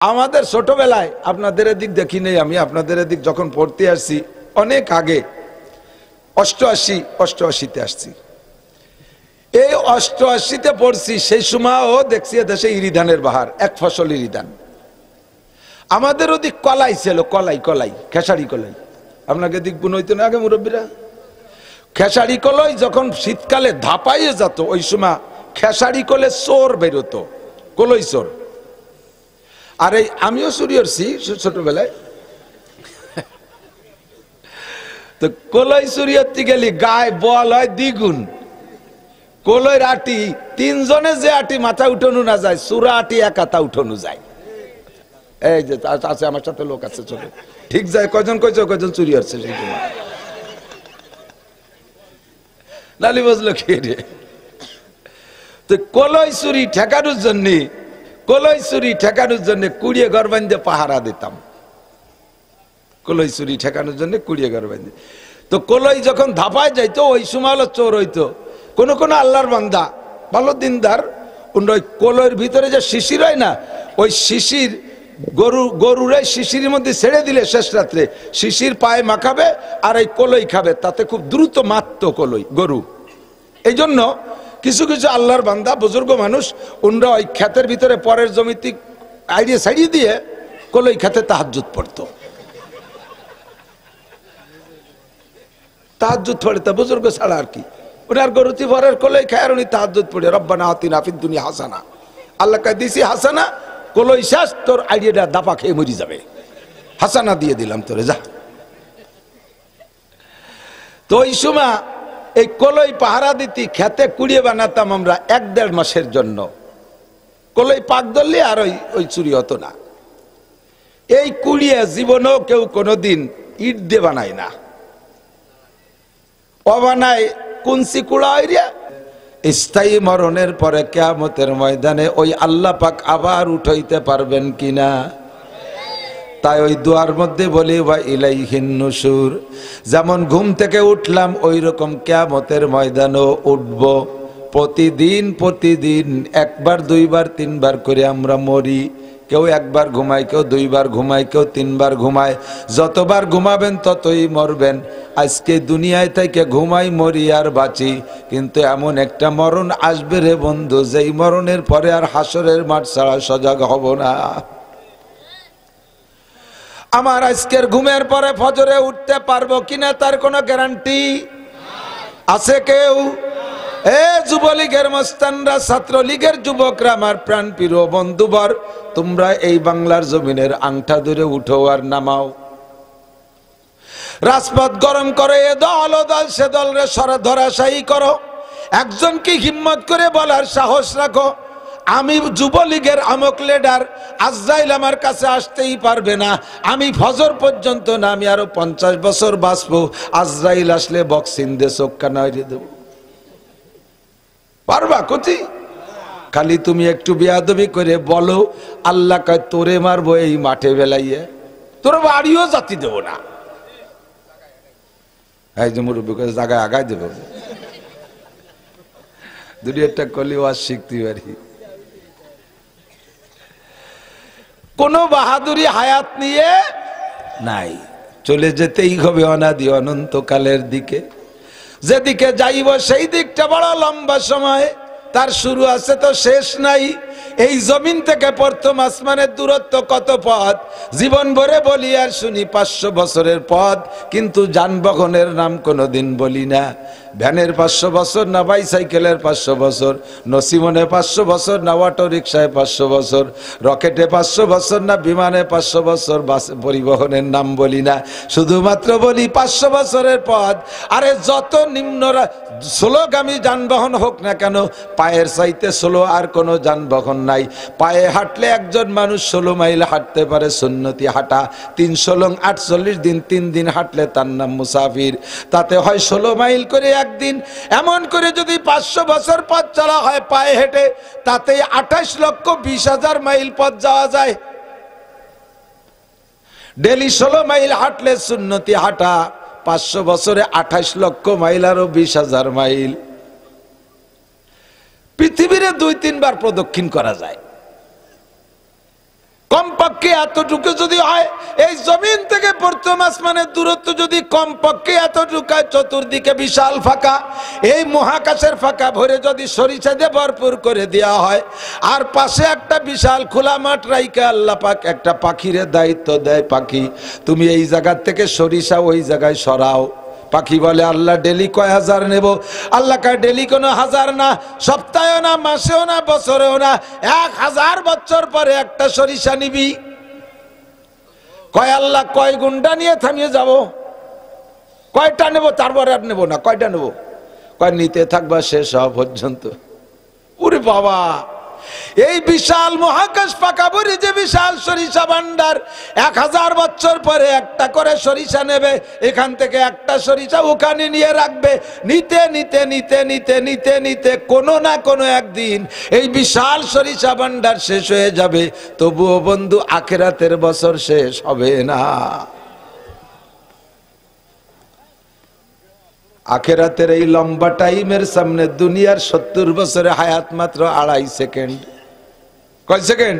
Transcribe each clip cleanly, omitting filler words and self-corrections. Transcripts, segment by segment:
আমাদের ছোটবেলায় আপনাদের এদিক দেখি নেই, আমি আপনাদের এদিক যখন পড়তে আসছি অনেক আগে 88-88-তে আসছি। এই 88-তে পড়ছি, সেই সময়ও দেখছি দেশে ইরিধানের বাহার, এক ফসল ইরিধান। আমাদের ওদিক কলাই ছিল, কলাই খেসারি কলাই। আপনাকে দিক বুন হইতো না আগে মুরব্বীরা? খেসারি কলাই যখন শীতকালে ধাপাইয়ে যেত, ওই সময় খেসারি কলে চোর বেরোতো, কলই চোর। আর এই আমিও চুরি করছি ছোটবেলায়। তো কলই চুরি করতে গেলি গায়ে বল হয় দ্বিগুণ। কলইর আটি তিনজনে যে আটি মাথা উঠানো না যায়, চূড়া আটি এক হাতা উঠানো যায়। এই যে আছে আমার সাথে লোক আছে, চলে ঠিক যায়। কয়জন কয়জন চুরি হচ্ছে সেই সময়? লালি বুঝলো কি রে? তো কলই চুরি ঠেকানোর জন্য কুড়িয়ে ঘর বান্ধে পাহারা দিতাম। কলই চুরি ঠেকানোর জন্য কুড়িয়ে ঘর বান্ধে। তো কলই যখন ধাপায় যাইতো, ওই সময় হলো চোর হইতো। কোন আল্লাহর বান্দা ভালো দিনদার, ওই কলইয়ের ভিতরে যে শিশির হয় না, ওই শিশির গরুরে শিশির মধ্যে ছেড়ে দিলে শেষ রাত্রে শিশির পায়ে মাখাবে আর এই কলই খাবে, তাতে খুব দ্রুত মারতো গরু। এই জন্য কিছু আল্লাহর বান্দা বুজুর্গ মানুষ, ওনরা ওই ক্ষেতের ভিতরে পরের জমিতে আইডিয়া ছাড়িয়ে দিয়ে কলই খেতে তাহাজ্জুদ পড়তো। তাহাজ্জুদ পড়ে তা বুজুর্গ ছাড়া আর কি। উনার গরুতি পরের কলই খায় আর উনি তাহাজ্জুদ পড়ে, রব্বানা আতিনা ফিদ দুনিয়া হাসানা, আল্লাহ কা দিছি হাসানা, কলই শেষ, তোর আইডিয়াটা দাপা খেয়ে মরি যাবে, হাসানা দিয়ে দিলাম তোরে, যা। তো ওই সময় এই কলই পাহারা দিতি, খেতে কুড়িয়ে বানাতাম আমরা 1-1.5 মাসের জন্য। কলই পাক ধরলে আর ওই চুরি হতো না। এই কুড়িয়ে জীবনেও কেউ কোনোদিন ইট দিয়ে বানায় না, অবানায় কুঞ্চি কুড়া হইয়া। স্থায়ী মরণের পরে কিয়ামতের ময়দানে ওই আল্লাহ পাক আবার উঠাইতে পারবেন কিনা? তাই ওই দুয়ার মধ্যে বলি ওয়া ইলাইহিন নুশুর, যেমন ঘুম থেকে উঠলাম ওই রকম কিয়ামতের ময়দানেও উঠব। প্রতিদিন 1বার 2বার 3বার করে আমরা মরি। কেউ 1বার ঘুমায়, কেউ 2বার ঘুমায়, কেউ 3বার ঘুমায়। যতবার ঘুমাবেন ততই মরবেন। আজকে দুনিয়ায় থেকে ঘুমাই, মরি আর বাঁচি, কিন্তু এমন একটা মরণ আসবে রে বন্ধু, যেই মরণের পরে আর হাসরের মাঠ ছাড়া সজাগ হব না। আমার আজকের ঘুমের পরে ফজরে উঠতে পারবো কিনা তার কোনো গ্যারান্টি আছে কেউ? যুবলীগের মস্তানরা, ছাত্রলীগের যুবকরা, আমার প্রাণ প্রিয় বন্ধুবর, তোমরা এই বাংলার জমিনের আংটা ধরে উঠো আর নামাও। রাজপথ গরম করে এ দল ও দল সে দল রে ধরাশায়ী করো। একজনকে হিম্মত করে বলার সাহস রাখো, আমি যুবলীগের আমক লিডার, আজরাইল আমার কাছে আসতেই পারবে না। আমি ফজর পর্যন্ত না, আমি আরো 50 বছর বাঁচবো। আজরাইল আসলে বক্সিং দিয়ে চোখ কানা হইয়ে দেবো। পারবা কতি? খালি তুমি একটু বেয়াদবি করে বলো, আল্লাহ কয় তোরে মারবো এই মাঠে বেলাইয়ে, তোর বাড়িও জাতি দেবো না। এই যে মুরব্বী করে জায়গায় আগায় দেবো, দুটি একটা কলি ওয়াজ শিখতে পারি। কোন বাহাদুরি হায়াত নিয়ে নাই, চলে যেতেই হবে অনাদি অনন্তকালের দিকে। যেদিকে যাইব সেই দিকটা বড় লম্বা সময়, তার শুরু আছে তো শেষ নাই। এই জমিন থেকে প্রথম আসমানের দূরত্ব কত পথ, জীবন ভরে বলি আর শুনি 500 বছরের পথ, কিন্তু যানবাহনের নাম কোনোদিন বলি না। ভ্যানের 500 বছর না, বাইসাইকেলের 500 বছর, নসিমনে 500 বছর না, অটো রিক্সায় 500 বছর, রকেটে 500 বছর না, বিমানে 500 বছর, বাস পরিবহনের নাম বলি না, শুধুমাত্র বলি 500 বছরের পথ। আরে যত নিম্ন স্লোগামী যানবাহন হোক না কেন, পায়ের চাইতে স্লো আর কোনো যানবাহন নাই। পায়ে হাঁটলে একজন মানুষ 16 মাইল হাঁটতে পারে, সুন্নতি হাঁটা। 300 লং 48 দিন, 3 দিন হাঁটলে তার নাম মুসাফির। তাতে হয় 16 মাইল করে একদিন। এমন করে যদি 500 বছর পথ চলা হয় পায়ে হেঁটে, তাতে 28,20,000 মাইল পথ যাওয়া যায়। ডেলি 16 মাইল হাঁটলে সুন্নতি হাঁটা, 500 বছরে 28 লক্ষ মাইল, আরো 20,000 মাইল। পৃথিবীরে 2-3 বার প্রদক্ষিণ করা যায়। কমপক্ষে এতটুকু যদি হয়, এই জমিন থেকে প্রথম আসমানের দূরত্ব যদি কমপক্ষে এতটুকু হয়, চতুর্দিকে বিশাল ফাঁকা, এই মহাকাশের ফাঁকা ভরে যদি সরিষা দিয়ে ভরপুর করে দেওয়া হয়, আর পাশে একটা বিশাল খোলা মাঠ রাইকা আল্লাহ পাক একটা পাখিরে দায়িত্ব দেয়, পাখি তুমি এই জায়গা থেকে সরিষা ওই জায়গায় সরাও। পাখি বলে আল্লাহ ডেলি কয় হাজার নেব? আল্লাহ কয় ডেলি কোনো হাজার না, সপ্তাহেও না, মাসেও না, বছরেও না, 1000 বছর পরে একটা সরিষা নিবি। কয় আল্লাহ কয় গুন্ডা নিয়ে থামিয়ে যাব? কয়টা নেব? তারপরে আর নেব না। কয়টা নেব? কয় নিতে থাকবা শেষ হওয়া পর্যন্ত। ওরে বাবা, এই বিশাল মহাকাশ ফাঁকা ভরে যে বিশাল সরিষা ভান্ডার, 1000 বছর পরে একটা করে সরিষা নেবে, এখান থেকে একটা সরিষা ওখানে নিয়ে রাখবে, নিতে নিতে নিতে নিতে নিতে নিতে কোনো না কোনো একদিন এই বিশাল সরিষা ভান্ডার শেষ হয়ে যাবে, তবুও বন্ধু আখিরাতের বছর শেষ হবে না। আখিরাতের এই লম্বা টাইমের সামনে দুনিয়ার 70 বছরের হায়াত মাত্র 2.5 সেকেন্ড। কয় সেকেন্ড?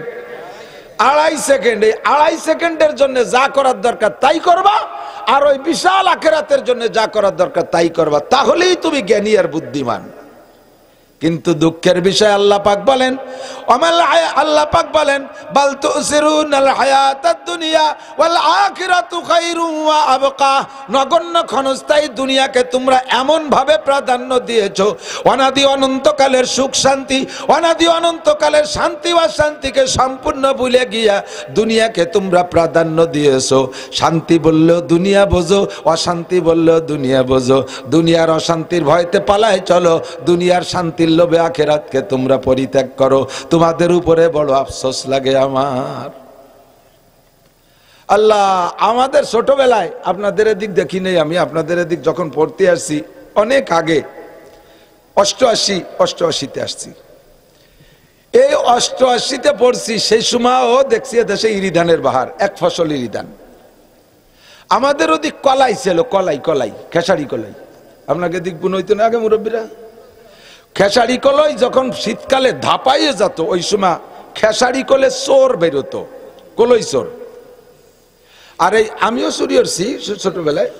2.5 সেকেন্ড। এই 2.5 সেকেন্ডের জন্য যা করার দরকার তাই করবা, আর ওই বিশাল আখিরাতের জন্য যা করার দরকার তাই করবা, তাহলেই তুমি জ্ঞানী আর বুদ্ধিমান। কিন্তু দুঃখের বিষয় আল্লাহ পাক বলেন, আল্লাহ পাক বলেন বাল তুসিরুনাল হায়াতাদ দুনিয়া ওয়াল আখিরাতু খায়রুম ওয়া আবকা। নগণ্য ক্ষণস্থায়ী দুনিয়াকে তোমরা এমন ভাবে প্রাধান্য দিয়েছো, অনাদি অনন্তকালের সুখ শান্তি, অনাদি অনন্তকালের শান্তি বা শান্তিকে সম্পূর্ণ ভুলে গিয়া দুনিয়াকে তোমরা প্রাধান্য দিয়েছো। শান্তি বললেও দুনিয়া বোঝো, অশান্তি বললেও দুনিয়া বোঝো। দুনিয়ার অশান্তির ভয়তে পালায় চলো, দুনিয়ার শান্তির লোভে আখিরাতকে তোমরা পরিত্যাগ করো। তোমাদের উপরে বড় আফসোস লাগে আমার। আল্লাহ আমাদের ছোটবেলায় আপনাদের এদিক দেখি নেই, আমি আপনাদের এদিক যখন পড়তে আসছি অনেক আগে, 88-তে আসছি। এই 88-তে পড়ছি, সেই সময়ও দেখছি দেশে ইরিধানের বাহার, এক ফসল ইরিধান। আমাদের ওদিক কলাই ছিল, কলাই খেসারি কলাই। আপনাকে দিক বুন হইতো না আগে মুরব্বীরা? খেসারি কলাই যখন শীতকালে ধাপাইয়ে যেত, ওই সময় খেসারি কলে চোর বেরোতো, কলই চোর। আর এই আমিও চুরি করছি ছোটবেলায়।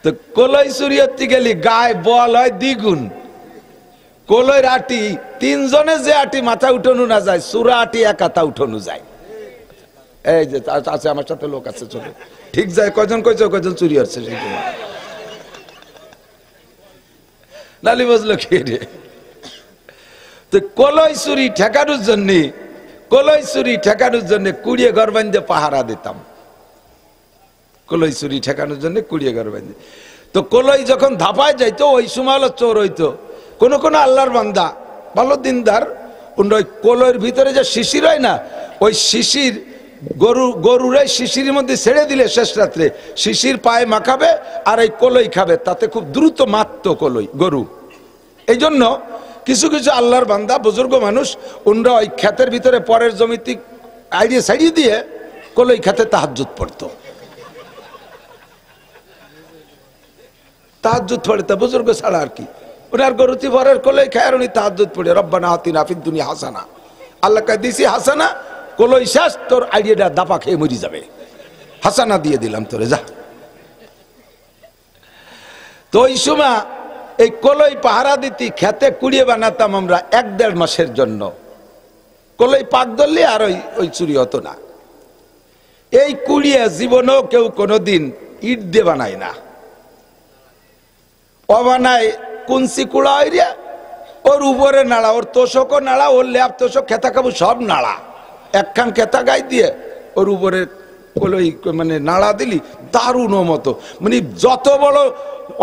তো কলই চুরি করতে গেলি গায়ে বল হয় দ্বিগুণ। কলইর আটি 3 জনে যে আটি মাথা উঠানো না যায়, চূড়া আটি একাতা উঠানো যায়। এই যে আছে আমার সাথে লোক আছে, চলে ঠিক যায়। কয়জন চুরি হচ্ছে সেই সময় নালি বুঝলো কি রে? তো কলই চুরি ঠেকানোর জন্য কুড়িয়ে ঘর বান্ধে পাহারা দিতাম। কলই চুরি ঠেকানোর জন্য কুড়িয়ে ঘর বান্ধে। তো কলই যখন ধাপায় যাইতো, ওই সময় হলো চোর হইতো। কোন আল্লাহর বান্দা ভালো দিনদার, ওই কলইয়ের ভিতরে যে শিশির হয় না, ওই শিশির গরুরে শিশির মধ্যে ছেড়ে দিলে শেষ রাত্রে শিশির পায়ে মাখাবে আর এই কলই খাবে, তাতে খুব দ্রুত মারতো গরু। এই জন্য কিছু কিছু আল্লাহর বান্দা বুজুর্গ মানুষ, ওনরা ওই ক্ষেতের ভিতরে পরের জমিতে আইডিয়ে সাইডিয়ে দিয়ে কলই খেতে তাহাজ্জুদ পড়তো। তাহাজ্জুদ পড়ে তা বুজুর্গ ছাড়া আর কি, ওনার গরুতি পরের কলই খায় আর উনি তাহাজ্জুদ পড়ে রব্বানা আতিনা ফিদ দুনিয়া হাসানা, আল্লাহ কা দিছি হাসানা, কলই শেষ, তোর আইডিয়াটা দাপা খেয়ে মরি যাবে, হাসানা দিয়ে দিলাম তোরে, যা। তো ওই সময় এই কলই পাহারা দিতি, খেতে কুড়িয়ে বানাতাম আমরা 1-1.5 মাসের জন্য। কলই পাক ধরলে আর ওই চুরি হতো না। এই কুড়িয়ে জীবনেও কেউ কোনোদিন ইট দিয়ে বানায় না, ও বানায় কুঞ্চি কুড়া হইয়া ওর উপরে নাড়া, ওর তোষকও নাড়া, ওর ল্যাপ তোষক খেতা খাবো সব নাড়া, একখান খেতা গাই দিয়ে ওর উপরে কলই মানে নাড়া দিলি দারুণ মতো। মানে যত বড়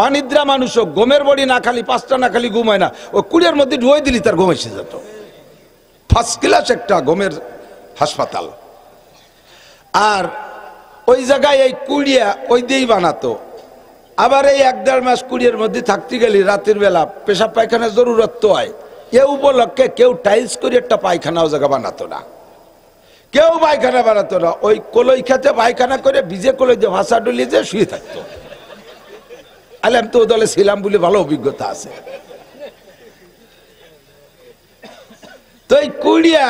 অনিদ্রা মানুষ হোক, ঘুমের বড়ি না খালি 5টা না খালি ঘুমায় না, ও কুড়িয়ার মধ্যে ঢুয়ে দিলি তার ঘুম এসে যেত। ফার্স্ট ক্লাস একটা ঘুমের হাসপাতাল। আর ওই জায়গায় এই কুড়িয়া ওই দিয়েই বানাতো। আবার এই 1-1.5 মাস কুড়িয়ার মধ্যে থাকতে গেলি রাতের বেলা পেশাব পায়খানার জরুরত তো হয়, এ উপলক্ষে কেউ টাইলস করে একটা পায়খানাও জায়গা বানাতো না, কেউ পায়খানা বানাতো না। ওই কলই খেতে পায়খানা করে ভিজে কলই দিয়ে ভাষা ডলিয়ে যে শুয়ে থাকতো। আলে আমি তো ও দলে ছিলাম বলে ভালো অভিজ্ঞতা আছে। তো তো এই কুড়িয়া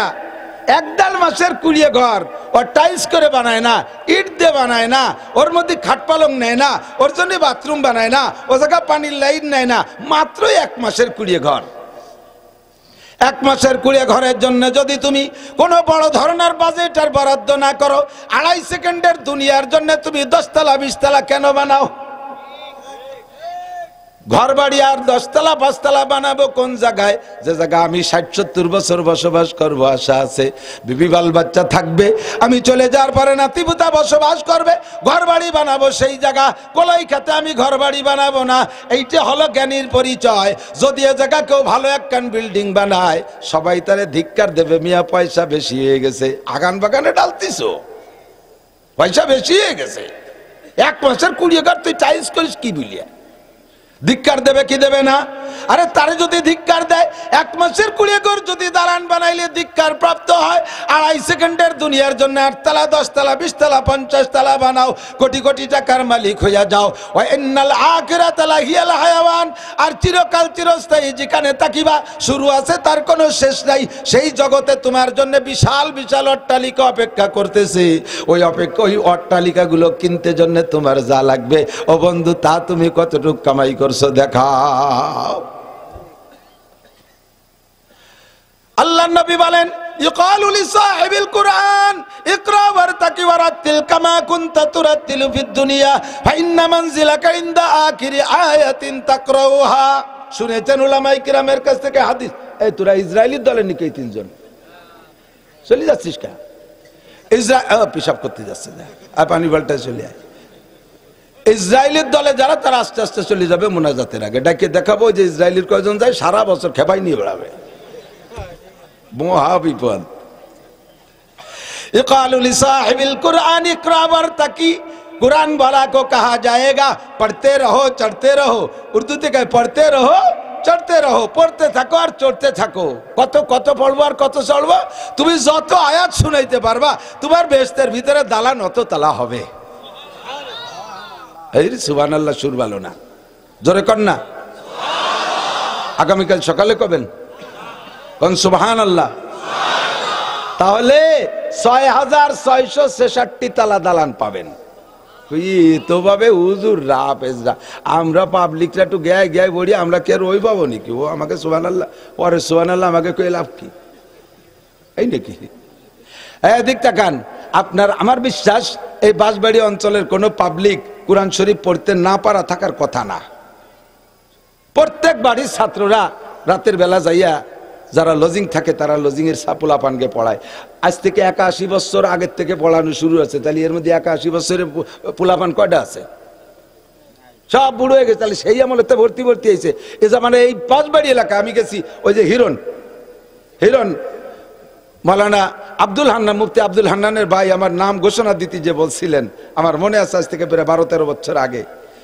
একদাল মাসের কুড়িয়ে ঘর ওর টাইলস করে বানায় না, ইট দিয়ে বানায় না, ওর মধ্যে খাট পালং নেয় না, ওর জন্য বাথরুম বানায় না, ও জায়গা পানির লাইন নেয় না, মাত্র 1 মাসের কুড়িয়ে ঘর। 1 মাসের কুড়িয়ে ঘরের জন্য যদি তুমি কোনো বড় ধরনের বাজেটের বরাদ্দ না করো, 2.5 সেকেন্ডের দুনিয়ার জন্য তুমি 10 তলা 20 তলা কেন বানাও? ঘর বাড়ি আর 10 তলা 5 তলা বানাবো কোন জায়গায়? যে জায়গা আমি 60-70 বছর বসবাস করবো, আশা আছে বিবি বাল বাচ্চা থাকবে, আমি চলে যাওয়ার পরে নাতিপুতা বসবাস করবে, ঘর বাড়ি বানাবো সেই জায়গা। কলাই খাতে আমি ঘর বাড়ি বানাবো না, এইটা হলো জ্ঞানীর পরিচয়। যদি এ জায়গা কেউ ভালো একখান বিল্ডিং বানায়, সবাই তারে ধিক্কার দেবে, মিয়া পয়সা বেশি হয়ে গেছে, আগান বাগানে ডালতিছো, পয়সা বেশি হয়ে গেছে, 1 মাসের 20 ঘর তুই টাইলস করিস কি বুলিয়া? ধিক্কার দেবে কি দেবে না? আরে তারে যদি ধিক্কার দেয়, 1 মাসের 20 ঘর যদি দালান বানাইলে ধিক্কার প্রাপ্ত হয়, 2.5 সেকেন্ডের দুনিয়ার জন্য 8 তলা 10 তলা 20 তলা 50 তলা বানাও, কোটি কোটি টাকার মালিক হইয়া যাও। ওয়া ইন্নাল আখিরাতা লাহিয়াল হায়াওয়ান, আর চিরকাল চিরস্থায়ী যেখানে তাকিবা, শুরু আছে তার কোনো শেষ নাই, সেই জগতে তোমার জন্য বিশাল বিশাল অট্টালিকা অপেক্ষা করতেছে। ওই অট্টালিকাগুলো কিনতে জন্য তোমার যা লাগবে, ও বন্ধু, তা তুমি কতটুকু কামাই করছো দেখাও। আল্লাহ নবী বলেন, ইকালু লিসাহিবিল কুরআন ইকরা ওয়ারতাকি ওয়ারাতিল কামা কুনতা তুরাতিলু ফিদ দুনিয়া ফাইন্না মানজিলাকা ইনদা আখিরি আয়াতিন তাকরাউহা। শুনেছেন উলামায়ে কিরামের কাছ থেকে হাদিস। এই তোরা ইসরায়েলের দলের নিকে 3 জন চলে যাচ্ছিস কা? ইসরায়েল পিশাব করতে যাচ্ছে না, আর পানি বালটা চলে আয়। ইসরায়েলের দলে যারা, তারা আস্তে আস্তে চলে যাবে মোনাজাতের আগে, ডাকে দেখাবো যে ইসরায়েলের কয়জন যায়, সারা বছর খেপাই নিয়ে বেড়াবে, মহা বিপদ। ইকালু লিসাহিবিল কুরআন ইকরা ওয়ারতাকি, कुरान वाला को कहा जाएगा पढ़ते रहो चढ़ते रहो, उर्दूতে কয় পড়তে রহো চড়তে রহো, পড়তে থাকো আর চড়তে থাকো। কত কত পড়বো আর কত চড়বো? তুমি যত আয়াত শুনাইতে পারবা, তোমার বেহেশতের ভিতরে দালান অত তালা হবে। এই সুবহানাল্লাহ, সুর ভালো না, জোরে কর না। আগামীকাল সকালে কবেন কোন সুবহানাল্লাহ। তাহলে 6666 তালা দালান পাবেন। তো ভাবে হুজুর রাফেজরা, আমরা পাবলিকরা একটু গায়ে গায়ে বলি, আমরা কে রই পাবো নাকি? ও আমাকে সুবহানাল্লাহ পরে সুবহানাল্লাহ আমাকে কই লাভ কি? এই নাকি? এদিক তাকান। আপনার আমার বিশ্বাস এই বাঁশবাড়ি অঞ্চলের কোনো পাবলিক কোরআন শরীফ পড়তে না পারা থাকার কথা না। প্রত্যেক বাড়ির ছাত্ররা রাতের বেলা যাইয়া, যারা লজিং থাকে তারা লজিং এর পোলাপানকে পড়ায়। আজ থেকে 81 বছর আগের থেকে পড়ানো শুরু আছে, তাহলে এর মধ্যে 81 বছরের পোলাপান কয়টা আছে? সব বুড়ো হয়ে গেছে। তাহলে সেই আমলে তো ভর্তি ভর্তি হয়েছে। এ মানে এই পাঁচবাড়ি এলাকা আমি গেছি, ওই যে হিরণ মাওলানা আব্দুল হান্নান, মুফতি আব্দুল হান্নানের ভাই আমার নাম ঘোষণা দিতে যে বলছিলেন, আমার মনে আছে আজ থেকে প্রায় 12-13 বছর আগে,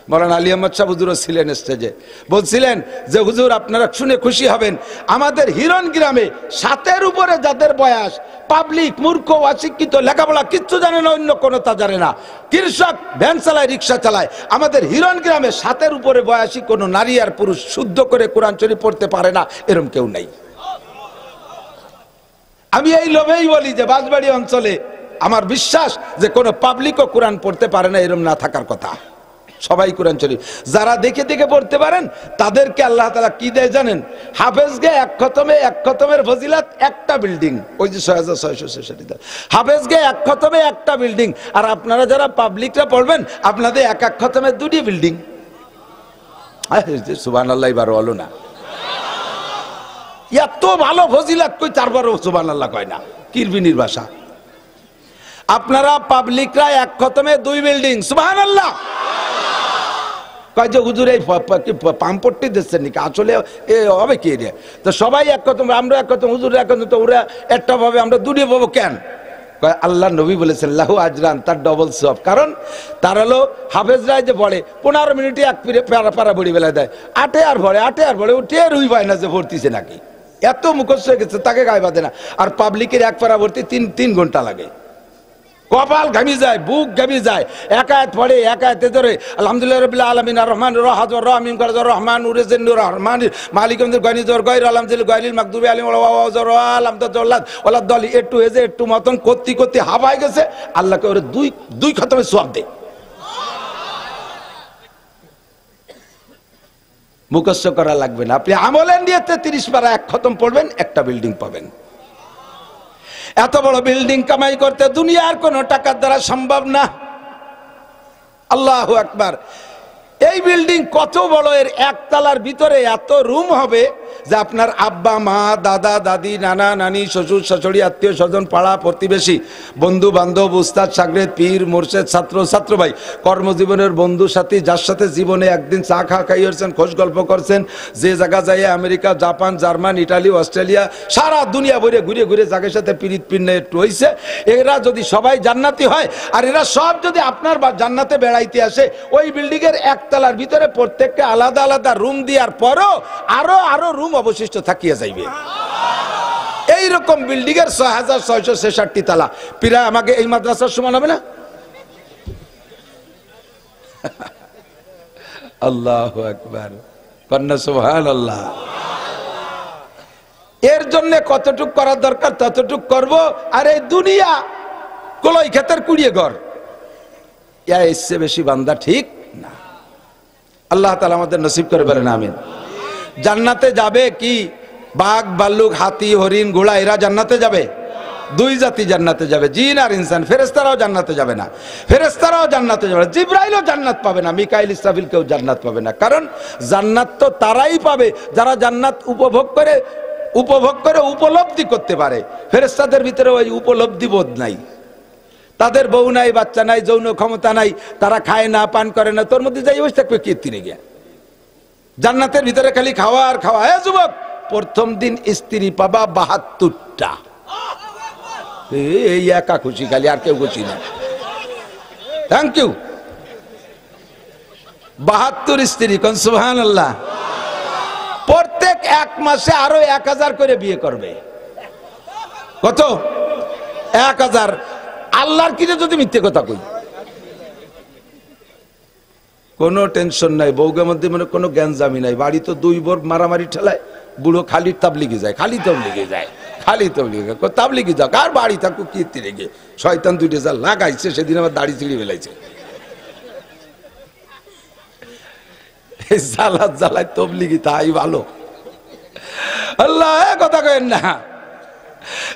মৌলানা আলী আহমদ শাহ হুজুরও ছিলেন স্টেজে, বলছিলেন যে হুজুর আপনারা শুনে খুশি হবেন, আমাদের হিরণ গ্রামে 7-এর উপরে যাদের বয়স, পাবলিক মূর্খ অশিক্ষিত, লেখাপড়া কিচ্ছু জানে না, অন্য কোনো তা জানে না, কৃষক, ভ্যান চালায়, রিক্সা চালায়, আমাদের হিরণ গ্রামে 7-এর উপরে বয়সী কোনো নারী আর পুরুষ শুদ্ধ করে কোরআন শরীফ পড়তে পারে না, এরকম কেউ নাই। আমি এই লোভেই বলি যে বাঁশবাড়ি অঞ্চলে আমার বিশ্বাস যে কোনো পাবলিকও কোরআন পড়তে পারে না, এরকম না থাকার কথা। সবাই কোরআন শরীফ যারা দেখে দেখে পড়তে পারেন তাদেরকে আল্লাহ তাআলা কি দেয় জানেন? হাফেজকে এক খতমের ফজিলত একটা বিল্ডিং, ওই যে 6666 হাফেজকে এক খতমে একটা বিল্ডিং, আর আপনারা যারা পাবলিকরা পড়বেন আপনাদের এক খতমে 2টি বিল্ডিং। সুবহানাল্লাহ এবার হলো না, এত ভালো ফজিলত কই, তারপরও সুবহানাল্লাহ কয় না, কিরবিনির ভাষা। আপনারা পাবলিকরা এক খতমে 2 বিল্ডিং, সুবহানাল্লাহ কয় যে হুজুর এই পাম্পট্টি দিচ্ছেন নাকি? আসলে এ হবে কি রে? তো সবাই এক খতম, আমরা এক খতম, হুজুর এক খতম, তো ওরা একটা ভাবে, আমরা 2টি পাবো কেন? আল্লাহ নবী বলেছেন লাহু আজরান, তার ডবল সব। কারণ তার হলো হাফেজরাই যে পড়ে 15 মিনিটে এক পারা বড়ি বেলা দেয়, 8 আর ভরে ও টের হই পায় না যে ভর্তিছে নাকি, এত মুখস্থ হয়ে গেছে তাকে গায়ে বাঁধে না। আর পাবলিকের এক পারা ভর্তি 3 ঘন্টা লাগে। কপাল ঘামি যায়, বুক ঘামি যায়। একায়াত পড়ে, একায়াতে ধরে আলহামদুলিল্লাহ রাব্বিল আলামিন আর রহমান রাহাত ওয়া রাহিম কারজার রহমান উরজিন নূর রহমান মালিক আমদের গানি জর গায়র আলহামদুলিল্লাহ গায়রিল মাগদুবি আলাইহিম ওয়া জর আলহামদুলিল্লাহ ওয়ালা দলি একটু এজে একটু মতন করতে করতে হাবায় গেছে। আল্লাহকে ওরে দুই খতমে সওয়াব দেয়। মুখস্থ করা লাগবে না, আপনি আমলের নিয়তে 30 পারা এক খতম পড়বেন, একটা বিল্ডিং পাবেন। এত বড় বিল্ডিং কামাই করতে দুনিয়ার কোন টাকার দ্বারা সম্ভব না। আল্লাহু আকবার। এই বিল্ডিং কত বড়, এর একতলার ভিতরে এত রুম হবে যে আপনার আব্বা মা দাদা দাদি নানা নানি শ্বশুর শাশুড়ি আত্মীয় স্বজন পাড়া প্রতিবেশী বন্ধু বান্ধব উস্তাদ শাগরেদ পীর মোর্শেদ ছাত্র ছাত্র ভাই কর্মজীবনের বন্ধু সাথী যার সাথে জীবনে একদিন চা খাই হয়েছেন, খোঁজ গল্প করছেন, যে জায়গা যায় America Japan German Italy Australia সারা দুনিয়া ভরে ঘুরে ঘুরে জায়গার সাথে পিরিত পিন্নে একটু হয়েছে, এরা যদি সবাই জান্নাতি হয় আর এরা সব যদি আপনার জান্নাতে বেড়াইতে আসে, ওই বিল্ডিং এর একতলার ভিতরে প্রত্যেককে আলাদা আলাদা রুম দেওয়ার পরও আরো রুম অবশিষ্ট থাকিয়া যাইবে। এইরকম বিল্ডিং এর 6666 তালা প্রায় আমাকে এই মাদ্রাসার সমান হবে না? আল্লাহু আকবার, কন্যা সুবহানাল্লাহ। এর জন্য কতটুক করার দরকার ততটুক করব। আর এই দুনিয়া কলই ক্ষেতের কুড়িয়ে ঘর, এসে বেশি বান্দা ঠিক না। আল্লাহ তাআলা আমাদের নসিব করে বলেন আমিন। জান্নাতে যাবে কি বাঘ ভাল্লুক হাতি হরিণ ঘোড়া এরা জান্নাতে যাবে? দুই জাতি জান্নাতে যাবে, জিন আর ইনসান। ফেরেশতারাও জান্নাতে যাবে না, ফেরেশতারাও জান্নাতে যাবে না, জিবরাইলও জান্নাত পাবে না, মিকাইল ইসরাফিল কেউ জান্নাত পাবে না। কারণ জান্নাত তো তারাই পাবে যারা জান্নাত উপভোগ করে উপলব্ধি করতে পারে। ফেরেশতাদের ভিতরে ওই উপলব্ধি বোধ নাই, তাদের বউ নাই বাচ্চা নাই যৌন ক্ষমতা নাই, তারা খায় না পান করে না, তোর মধ্যে যাই বসে থাকবে কীর্তিনে গিয়া। জান্নাতের ভিতরে খালি খাওয়া আর খাওয়া। হ্যাঁ যুবক, প্রথম দিন স্ত্রী পাবা 72টা, এই একা খুশি, খালি আর কেউ খুশি না। Thank you. 72 স্ত্রী, কোন সুবহানাল্লাহ। প্রত্যেক এক মাসে আরো 1000 করে বিয়ে করবে। কত? 1000। আল্লাহর কিরে যদি মিথ্যে কথা কই, কোনো টেনশন নাই, বউগের মধ্যে মানে কোনো জ্ঞানজামি নাই। বাড়ি তো 2 বোর মারামারি ঠেলায়, বুড়ো খালি তাবলিগে যায়, খালি তাবলিগে যায়, খালি তাবলিগে তাবলিগে যাক। আর বাড়ি থাকুক কীর্তি রেগে, শয়তান 2টা যা লাগাইছে সেদিন আবার দাড়ি চিড়ি ফেলাইছে। জ্বালায় তবলিগি তাই ভালো। আল্লাহ কথা কেন না।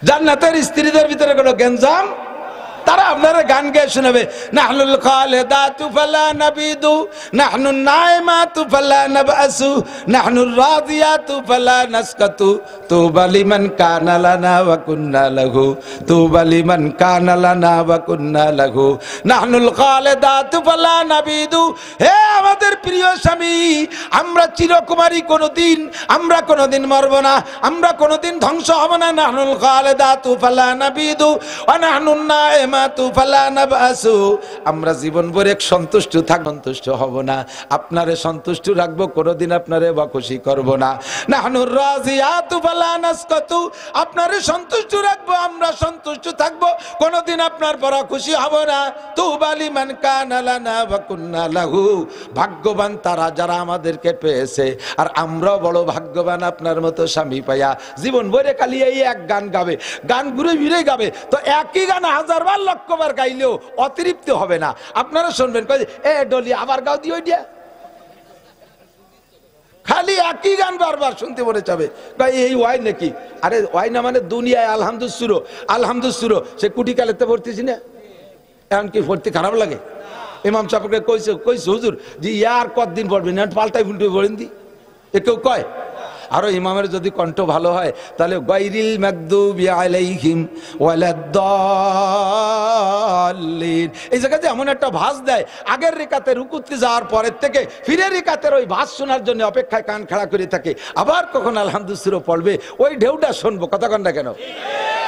জান্নাতের স্ত্রীদের ভিতরে কোনো গ্যাঞ্জাম, তারা আপনারা গান গেয়ে শোনাবে, নাহনুল খালিদাতু ফালা নাবিদু, নাহনুন নাইমাতু ফালা নাবআসু, নাহনুর রাদিয়াতু ফালা নাসকাতু, তুবা লিমান কানা লানা ওয়া কুন্না লাহু, তুবা লিমান কানা লানা ওয়া কুন্না লাহু, নাহনুল খালিদাতু ফালা নাবিদু। হে আমাদের প্রিয় স্বামী, আমরা চিরকুমারী, কোনোদিন আমরা কোনোদিন মরব না, আমরা কোনোদিন ধ্বংস হব না। নাহনুল খালিদাতু ফালা নাবিদু ওয়া নাহনুন নাইমাতু ফালা নাবআসু। আমরা জীবন ভরে সন্তুষ্ট থাকব, সন্তুষ্ট হব না, আপনারে সন্তুষ্ট রাখবো, কোনোদিন আপনারে বখুশি করব না। নাহনুর রাজিয়াতু ফালা নাসকাতু, আপনারে সন্তুষ্ট রাখবো, আমরা সন্তুষ্ট থাকবো, কোনোদিন আপনার পর খুশি হব না। তুবা লিমান কানা লানা ওয়া কুন্না লাহু। ভাগ্যবান তারা যারা আমাদেরকে পেয়েছে, আর আমরাও বড় ভাগ্যবান আপনার মতো স্বামী পাইয়া। জীবন ভরে খালি এই এক গান গাবে, গান ঘুরে ফিরে গাবে, তো একই গান 1000 বার লক্ষবার গাইলেও অতিরিক্ত হবে না। আপনারা শুনবেন এ ডলি আবার গাও দিও দিয়া, খালি একই গান বারবার শুনতে মনে চাবে। এই ওয়াই নাকি? আরে ওয়াই না, মানে দুনিয়ায় আলহামদুসুরো আলহামদুসুরো, সে কুটি কালেতে পড়তেছি না, এখন কি পড়তে খারাপ লাগে? ইমাম সাহেবকে কইছে হুজুর যে ইয়ার কতদিন পড়বেন, পাল্টাই ফুলটে পড়েন দি, এ কেউ কয়। আরো ইমামের যদি কণ্ঠ ভালো হয় তাহলে গায়রিল মাগদুবি আলাইহিম ওয়ালাদ-দাল্লিন, এই জায়গাতে এমন একটা ভাস দেয়, আগের রিকাতে রুকুতে যাওয়ার পরের থেকে ফিরে রিকাতের ওই ভাস শোনার জন্য অপেক্ষায় কান খাড়া করে থাকে। আবার কখন আলহামদুলিল্লাহ পড়বে, ওই ঢেউটা শুনবো, কথা কন না কেন?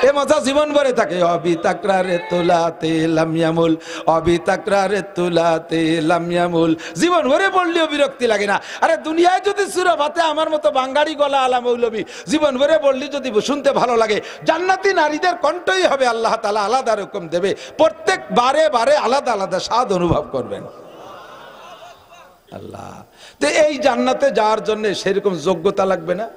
এ মজা জীবন ভরে থাকে। অবি তাকরারে তোলাতে লামিয়ামুল, অবি তাকরারে তোলাতে লামিয়ামুল, জীবন ভরে পড়লেও বিরক্তি লাগে না। আরে দুনিয়ায় যদি সূরা ফাতে আমার মতো বাঙালি গলা আলা মৌলবী জীবন ভরে পড়লে যদি শুনতে ভালো লাগে, জান্নাতি নারীদের কণ্ঠই হবে আল্লাহ তাআলা আলাদা রকম দেবে, প্রত্যেক বারে বারে আলাদা আলাদা স্বাদ অনুভব করবেন আল্লাহ। তো এই জান্নাতে যাওয়ার জন্য সেরকম যোগ্যতা লাগবে না?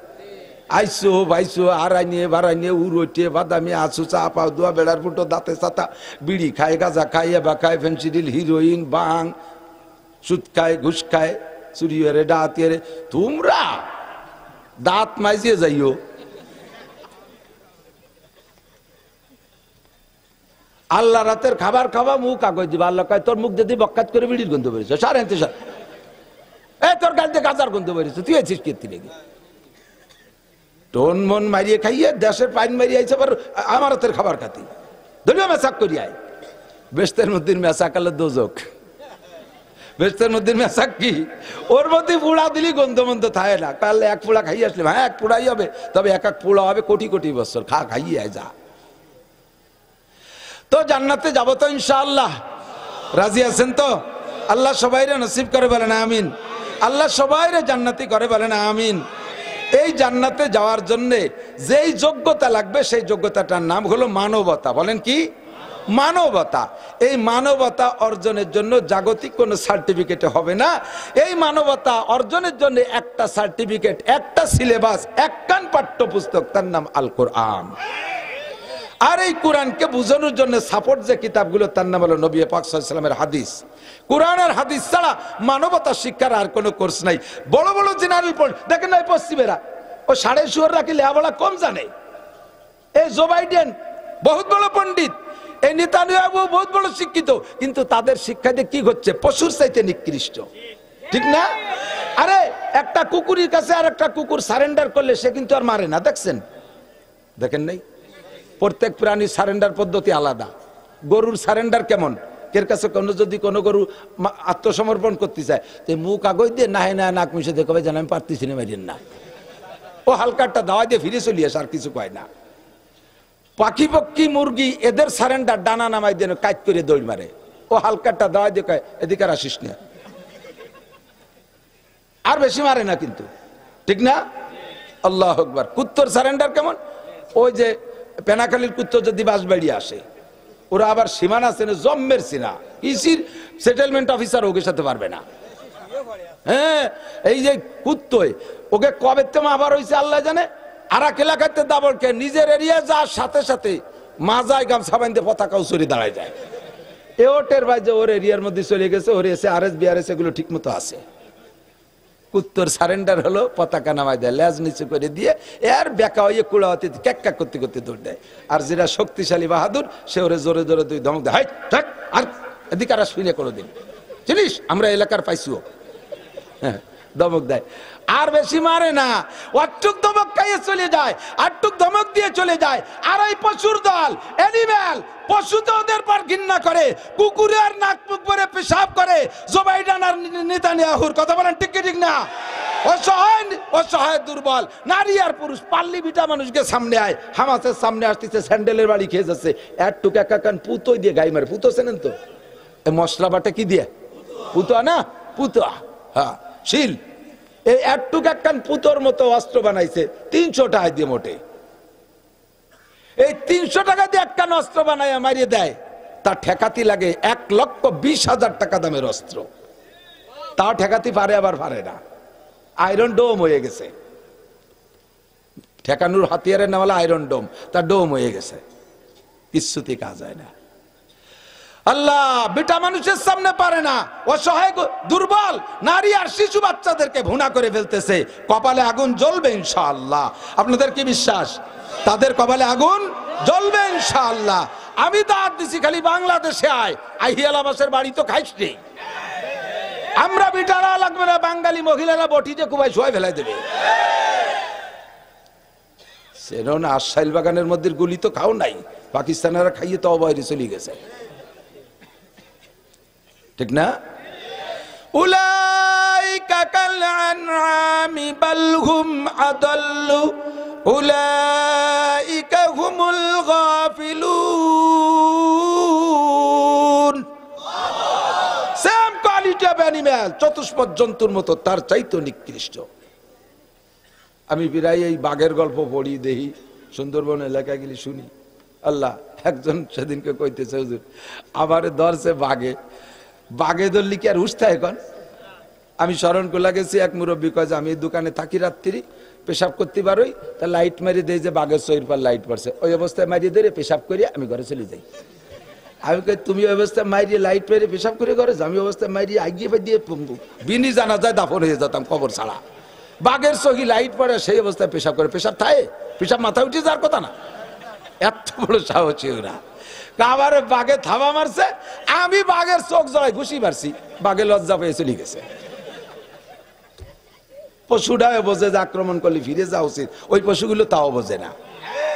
আইসো ভাইসো আড়াই নিয়ে বাড়াই নিয়ে উড়োটে বাদামি আসু চা পাও দোয়া বেড়ার ফুটো দাঁতে চাতা, বিড়ি খায়, গাঁজা খায়, এবা খায়, ফেন্সিডিল, হিরোইন, বাং, সুদ খায়, ঘুষ খায়, চুরি রে ডাহাতি রে। তোমরা দাঁত মাইজিয়ে যাইও। আল্লাহ রাতের খাবার খাওয়া মুখ কাগজ দিবা, আল্লাহ কয় তোর মুখ যদি বক্কাত করে বিড়ির গন্ধ বেরিয়েছে, সার এনতে সার, এ তোর গাছ দিয়ে গাজার গন্ধ বেরিয়েছে, তুই আছিস কীর্তি লেগে টোন মন মারিয়ে খাইয়ে দেশের পাইন মারিয়ে আইছে, আবার আমার হাতের খাবার খাতি ধরিও মেসাক করিয়ায়। বেস্তের মধ্যে মেসাক আলো দোজক, বেস্তের মধ্যে মেসাক কি ওর মধ্যে পুড়া দিলি গন্ধ মন্ধ থাকে না। কাল এক পোড়া খাইয়ে আসলাম, হ্যাঁ এক পোড়াই হবে, তবে এক এক পোড়া হবে কোটি কোটি বছর, খাইয়ে আয় যা। তো জান্নাতে যাবো তো ইনশাআল্লাহ, রাজি আছেন তো? আল্লাহ সবাইরে নসিব করে বলেন আমিন। আল্লাহ সবাইরে জান্নাতি করে বলেন আমিন। এই জান্নাতে যাওয়ার জন্য যেই যোগ্যতা লাগবে সেই যোগ্যতাটার নাম হলো মানবতা। বলেন কি? মানবতা। এই মানবতা অর্জনের জন্য জাগতিক কোনো সার্টিফিকেট হবে না। এই মানবতা অর্জনের জন্য একটা সার্টিফিকেট, একটা সিলেবাস, একখান পাঠ্যপুস্তক, তার নাম আল কোরআন। আর এই কোরআনকে বোঝানোর জন্য সাপোর্ট যে কিতাবগুলো, তার নাম হলো নবী পাক সাল্লাল্লাহু আলাইহি ওয়াসাল্লামের হাদিস। কোরআন আর হাদিস ছাড়া মানবতা শিক্ষার আর কোনো কোর্স নাই। বড় বড় জেনারেল দেখেন না পশ্চিমেরা, ও সাড়ে শুয়ার রাখি লেখাপড়া কম জানে। এই জো বাইডেন বহুত বড় পণ্ডিত, এই নেতানিয়াহু বহুত বড় শিক্ষিত, কিন্তু তাদের শিক্ষাতে কি হচ্ছে? পশুর চাইতে নিকৃষ্ট, ঠিক না? আরে একটা কুকুরের কাছে আর একটা কুকুর সারেন্ডার করলে সে কিন্তু আর মারে না, দেখছেন? দেখেন নাই? প্রত্যেক প্রাণীর সারেন্ডার পদ্ধতি আলাদা। গরুর সারেন্ডার কেমন? এর কাছে কোনো যদি কোনো গরু আত্মসমর্পণ করতে চায়, তো মুখ আগই দিয়ে নাহে না নাক মিশে দেখবে যেন আমি পারতেছি না, মারিয়েন না, ও হালকাটা দাওয়া দিয়ে ফিরে চলে আসে, আর কিছু কয় না। পাখি পক্ষী মুরগি এদের সারেন্ডার ডানা নামাই দিয়ে কাজ করে দৌড় মারে, ও হালকাটা দাওয়া দিয়ে কয় এদিকে আর আসিস না, আর বেশি মারে না কিন্তু, ঠিক না? আল্লাহ আকবার। কুত্তর সারেন্ডার কেমন? ওই যে পেনাখালীর কুত্তর যদি বাঁশবাড়ি আসে, ওরা আবার সীমানা চেনে, জম্মের সিনা, ইসির সেটেলমেন্ট অফিসার ওকে সাথে পারবে না। হ্যাঁ, এই যে কুত্তই ওকে কবে তেমন আবার হয়েছে আল্লাহ জানে। আর এক এলাকাতে দাবড়কে নিজের এরিয়া যাওয়ার সাথে সাথে মাজায় গামছা বাঁধতে পতাকাও সরি দাঁড়ায় যায়। এ ওটের ভাই যে ওর এরিয়ার মধ্যে চলে গেছে, ওর এসে আরএস বিআরএস এগুলো ঠিক মতো আছে। কুত্তর সারেন্ডার হলো পতাকা নামায় দেয়, লেজ নিচে করে দিয়ে এর বেকা হইয়ে কুড়াওয়াতে ক্যাক করতে করতে দৌড় দেয়। আর যেটা শক্তিশালী বাহাদুর সে ওরে জোরে জোরে দুই ধমক দেয়, আর এদিকে আর শুনে কোনোদিন চিনিস আমরা এলাকার পাইছিও, হ্যাঁ ধমক দেয়। আর বেশি মারে না, অটুক ধমক খাইয়ে চলে যায়, আটটুক ধমক দিয়ে চলে যায়। আর এই পশুর দল, এনিম্যাল, পশু তো ওদের পর ঘৃণা করে, কুকুরে আর নাক মুখ ভরে পেশাব করে। জো বাইডেন আর নেতানিয়াহুর কথা বলেন, ঠিক কি ঠিক না? অসহায় দুর্বল নারী আর পুরুষ পাল্লি বিটা মানুষকে সামনে আয়, হামাসের সামনে আসতেছে, স্যান্ডেলের বাড়ি খেয়ে যাচ্ছে, একটুক একাকান পুতোই দিয়ে গাই মারে। পুতো চেনেন তো? মশলা বাটা কি দিয়ে? পুতোয়া না, পুতোয়া, হ্যাঁ শিল। এই একটুক একখান পুতোর মতো অস্ত্র বানাইছে 300 টাকা দিয়ে মোটে। এই 300 টাকা দিয়ে একখান অস্ত্র বানায় মারিয়ে দেয়, তার ঠেকাতি লাগে 1,20,000 টাকা দামের অস্ত্র। তাও ঠেকাতি পারে, আবার পারে না। আয়রন ডোম হয়ে গেছে, ঠেকানোর হাতিয়ারের নাম হলো আয়রন ডোম, তার ডোম হয়ে গেছে, কিচ্ছুতে কাজ হয় না। আল্লাহ বেটা মানুষের সামনে পারে না, অসহায় দুর্বল নারী আর শিশু বাচ্চাদেরকে ভুনা করে ফেলতেছে। কপালে আগুন জ্বলবে ইনশাআল্লাহ। আপনাদের কি বিশ্বাস? তাদের কপালে আগুন জ্বলবে ইনশাআল্লাহ। আমি দাঁত দিছি খালি বাংলাদেশে আয়, আহিয়ালাবাসের বাড়ি তো খাইস নেই। আমরা বিটারা লাগবে না, বাঙালি মহিলারা বটি যে কুবাই শোয়াই ফেলাই দেবে। সেরকম আশাইল বাগানের মধ্যে গুলি তো খাও নাই, পাকিস্তানেরা খাইয়ে তো বাইরে চলে গেছে, ঠিক না? উলাইকা কাল আনআমি বাল হুম আদাল্লু উলাইকা হুমুল অ্যানিম্যাল, চতুষ্পদ জন্তুর মতো, তার চাইতো নিকৃষ্ট। আমি প্রায় এই বাঘের গল্প পড়ি, দেখি, সুন্দরবন এলাকায় গেলে শুনি। আল্লাহ, একজন সেদিনকে কইতেছে, হুজুর আবার ধরছে বাঘে। বাঘে ধরলি কি আর উঠতে এখন? আমি স্মরণ করলা গেছি, এক মুরব্বী কয় যে আমি এই দোকানে থাকি, রাত্রি পেশাব করতে পারোই, তা লাইট মারি দেয় যে বাঘের শরীর পর লাইট পড়ছে, ওই অবস্থায় মারিয়ে ধরে পেশাব করি আমি ঘরে চলে যাই। আমি কই তুমি ওই অবস্থায় মারিয়ে লাইট মেরে পেশাব করে ঘরে যাও, আমি অবস্থায় মারিয়ে আগিয়ে দিয়ে বিনি জানা যায় দাফন হয়ে যেতাম কবর ছাড়া। বাঘের চোখে লাইট পড়ে, সেই অবস্থায় পেশাব করে, পেশাব থায়ে, পেশাব মাথা উঠে যাওয়ার কথা না। এত বড় সাহসী ওরা। আবার বাঘে থাবা মারছে, আমি বাঘের চোখ জড়াই ঘুষি মারছি, বাঘে লজ্জা পেয়ে চলে গেছে। পশুটাও বোঝে যে আক্রমণ করলে ফিরে যাওয়া উচিত, ওই পশুগুলো তাও বোঝে না।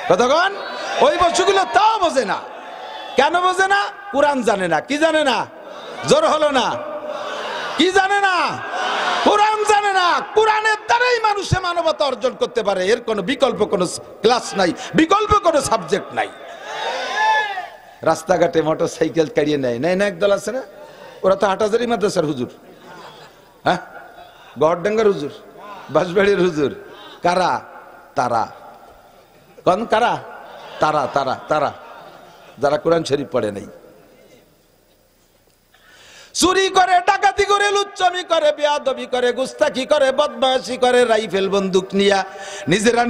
কতক্ষণ? ওই পশুগুলো তাও বোঝে না। কেন বোঝে না? কোরআন জানে না। কি জানে না? জোর হলো না। কি জানে না? কোরআন জানে না। কোরআনের দ্বারাই মানুষে মানবতা অর্জন করতে পারে, এর কোনো বিকল্প কোনো ক্লাস নাই, বিকল্প কোনো সাবজেক্ট নাই। রাস্তাঘাটে মোটর সাইকেল কাড়িয়ে নেয়, নেয় না একদল আছে না, ওরা তো হাটাজারি মাদ্রাসার হুজুর, হ্যাঁ, গড়ডাঙ্গার হুজুর, বাঁশবাড়ির হুজুর। কারা? তারা। কোন কারা? তারা তারা তারা যারা কোরআন শরীফ পড়ে নাই। চুরি করে, ডাকাতি করে, লুচ্চামি করে, বেয়াদবি করে, গুস্তাখি করে, বদমাশি করে, রাইফেল বন্দুক নিয়া